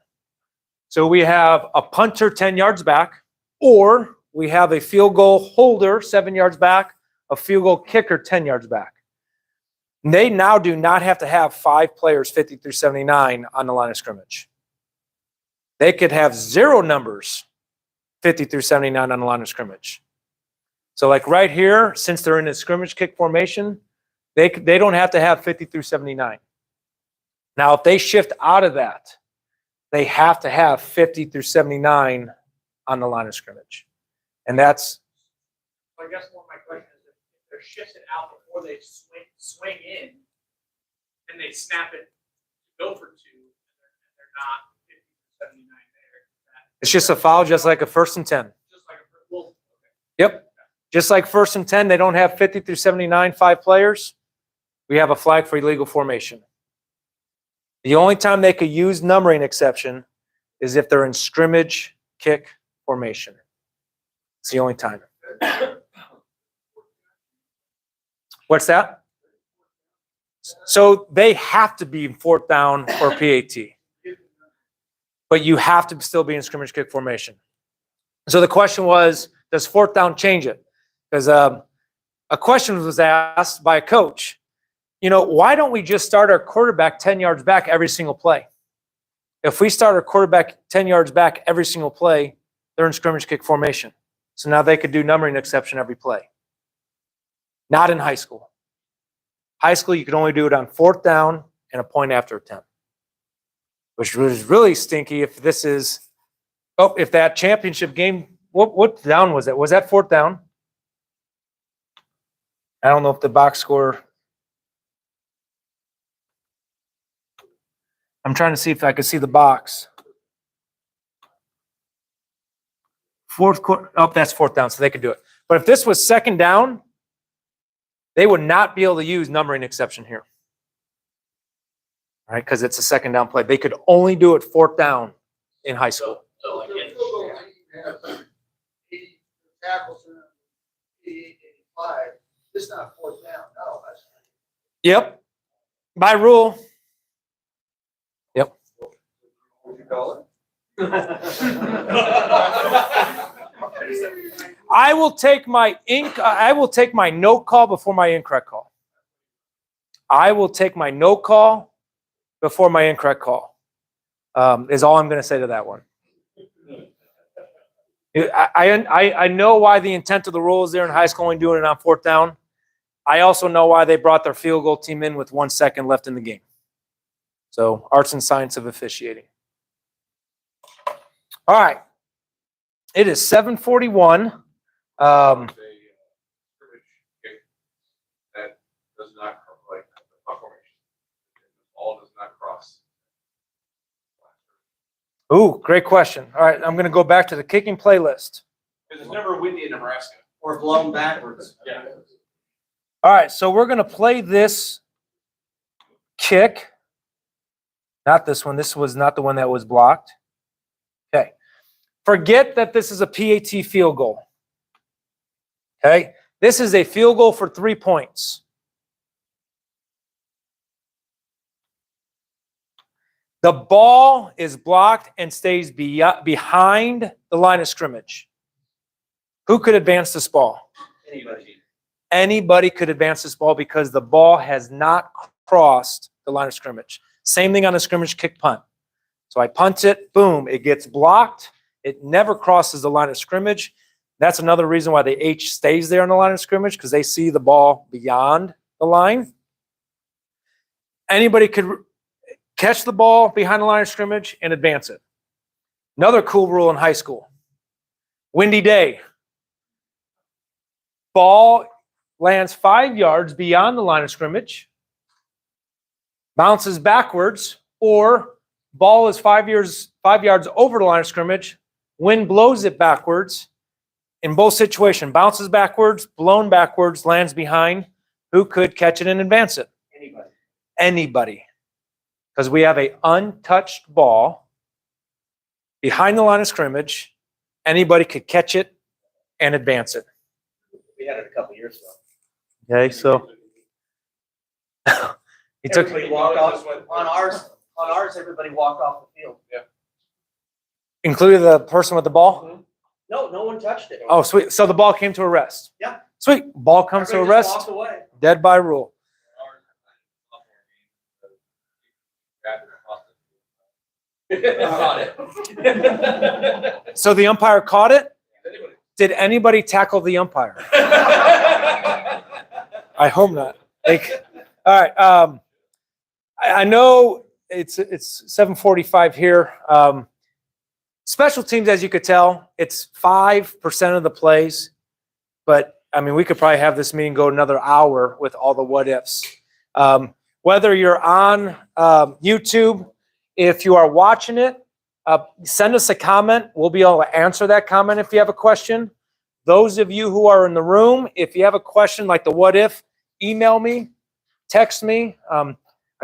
so we have a punter 10 yards back, or we have a field goal holder 7 yards back, a field goal kicker 10 yards back. They now do not have to have 5 players 50 through 79 on the line of scrimmage. They could have 0 numbers 50 through 79 on the line of scrimmage. So like right here, since they're in a scrimmage kick formation, they don't have to have 50 through 79. Now, if they shift out of that, they have to have 50 through 79 on the line of scrimmage. And that's, So I guess one of my questions is if they're shifted out before they swing in and they snap it to go for 2 and they're not 50 to 79 there. it's just a foul, just like a 1st and 10. Just like okay. Yep. Just like 1st and 10, they don't have 50 through 79, 5 players. We have a flag for illegal formation. The only time they could use numbering exception is if they're in scrimmage kick formation. It's the only time. What's that? So they have to be in 4th down or PAT. But you have to still be in scrimmage kick formation. So the question was, does 4th down change it? Because a question was asked by a coach. You know, why don't we just start our quarterback 10 yards back every single play? If we start our quarterback 10 yards back every single play, they're in scrimmage kick formation. So now they could do numbering exception every play. Not in high school. High school, you could only do it on 4th down and a point after attempt. Which was really stinky if this is, if that championship game, what down was that? Was that 4th down? I don't know if the box score. I'm trying to see if I could see the box. 4th quarter, that's 4th down, so they could do it. But if this was 2nd down, they would not be able to use numbering exception here. All right, because it's a 2nd down play. They could only do it 4th down in high school. So like, Field goal team has 80, tackles in 85, it's not fourth down, no, that's. Yep. By rule. What would you call it? I will take my no call before my incorrect call. I will take my no call before my incorrect call. Is all I'm going to say to that one. I know why the intent of the rule is there in high school only doing it on fourth down. I also know why they brought their field goal team in with 1 second left in the game. So arts and science of officiating. All right. It is 7:41. It's a scrimmage kick that does not, like, the puck formation. The ball does not cross. Ooh, great question. All right, I'm going to go back to the kicking playlist. Because it's never windy in Nebraska. Or blown backwards. Yeah. All right, so we're going to play this kick. Not this one. This was not the one that was blocked. Okay. Forget that this is a PAT field goal. Okay. This is a field goal for 3 points. The ball is blocked and stays behind the line of scrimmage. Who could advance this ball? Anybody. Anybody could advance this ball because the ball has not crossed the line of scrimmage. Same thing on a scrimmage kick punt. So I punt it, boom, it gets blocked. It never crosses the line of scrimmage. That's another reason why the H stays there on the line of scrimmage, because they see the ball beyond the line. Anybody could catch the ball behind the line of scrimmage and advance it. Another cool rule in high school. Windy day. Ball lands 5 yards beyond the line of scrimmage, bounces backwards, or ball is 5 yards over the line of scrimmage, wind blows it backwards. In both situations, bounces backwards, blown backwards, lands behind. Who could catch it and advance it? Anybody. Anybody. Because we have an untouched ball behind the line of scrimmage. Anybody could catch it and advance it. We had it a couple years ago. Okay, so he took. Everybody walked off, on ours, everybody walked off the field. Including the person with the ball? No, no one touched it. Oh, sweet. So the ball came to a rest. Yeah. Sweet. Ball comes to a Everybody just rest. walked away. Dead by rule. So the umpire caught it. Did anybody tackle the umpire? I hope not. Like, all right. I know it's 7:45 here. Special teams, as you could tell, it's 5% of the plays. But I mean, we could probably have this meeting go another hour with all the what ifs. Whether you're on YouTube, if you are watching it, send us a comment. We'll be able to answer that comment if you have a question. Those of you who are in the room, if you have a question like the what if, email me, text me. I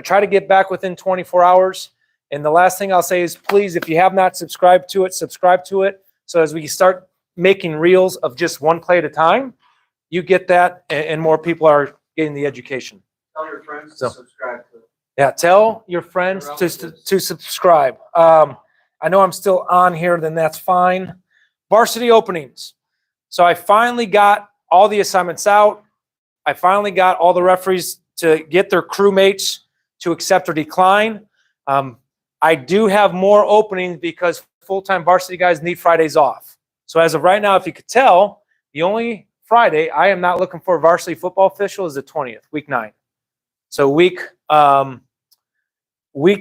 try to get back within 24 hours. And the last thing I'll say is, please, if you have not subscribed to it, subscribe to it. So as we start making reels of just one play at a time, you get that, and more people are getting the education. Tell your friends So- to subscribe to it. Yeah, tell your friends to subscribe. I know I'm still on here, then that's fine. Varsity openings. So I finally got all the assignments out. I finally got all the referees to get their crewmates to accept or decline. I do have more openings because full-time varsity guys need Fridays off. So as of right now, if you could tell, the only Friday I am not looking for a varsity football official is the 20th, week 9. So week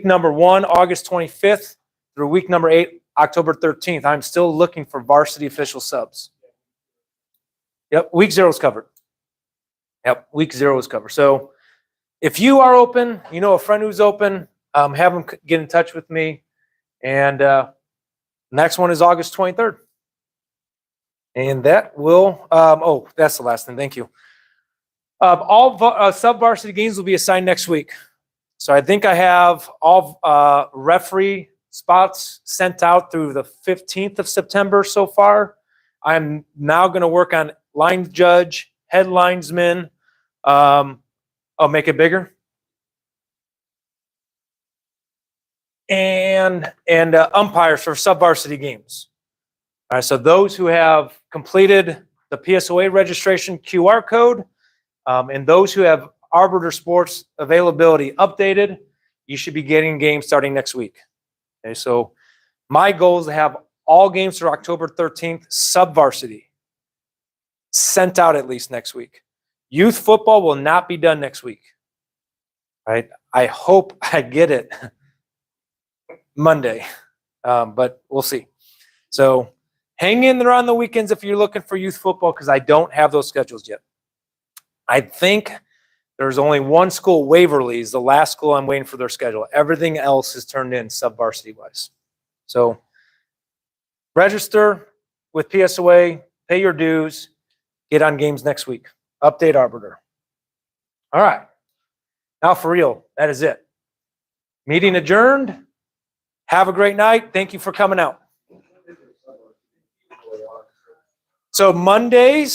number 1, August 25th, through week number 8, October 13th. I'm still looking for varsity official subs. Yep, week 0 is covered. Yep, week 0 is covered. So if you are open, you know a friend who's open, have them get in touch with me. And next one is August 23rd. And that will, oh, that's the last thing. Thank you. All sub-varsity games will be assigned next week. So I think I have all referee spots sent out through the 15th of September so far. I'm now going to work on line judge, head linesman. I'll make it bigger. And umpires for sub-varsity games. All right, so those who have completed the PSOA registration QR code, and those who have Arbiter Sports availability updated, you should be getting games starting next week. Okay, so my goal is to have all games for October 13th, sub-varsity, sent out at least next week. Youth football will not be done next week. All right, I hope I get it Monday, but we'll see. So hang in there on the weekends if you're looking for youth football, because I don't have those schedules yet. I think there's only one school, Waverly, is the last school I'm waiting for their schedule. Everything else is turned in sub-varsity wise. So register with PSOA, pay your dues, get on games next week. Update Arbiter. All right. Now for real, that is it. Meeting adjourned. Have a great night. Thank you for coming out. So Mondays,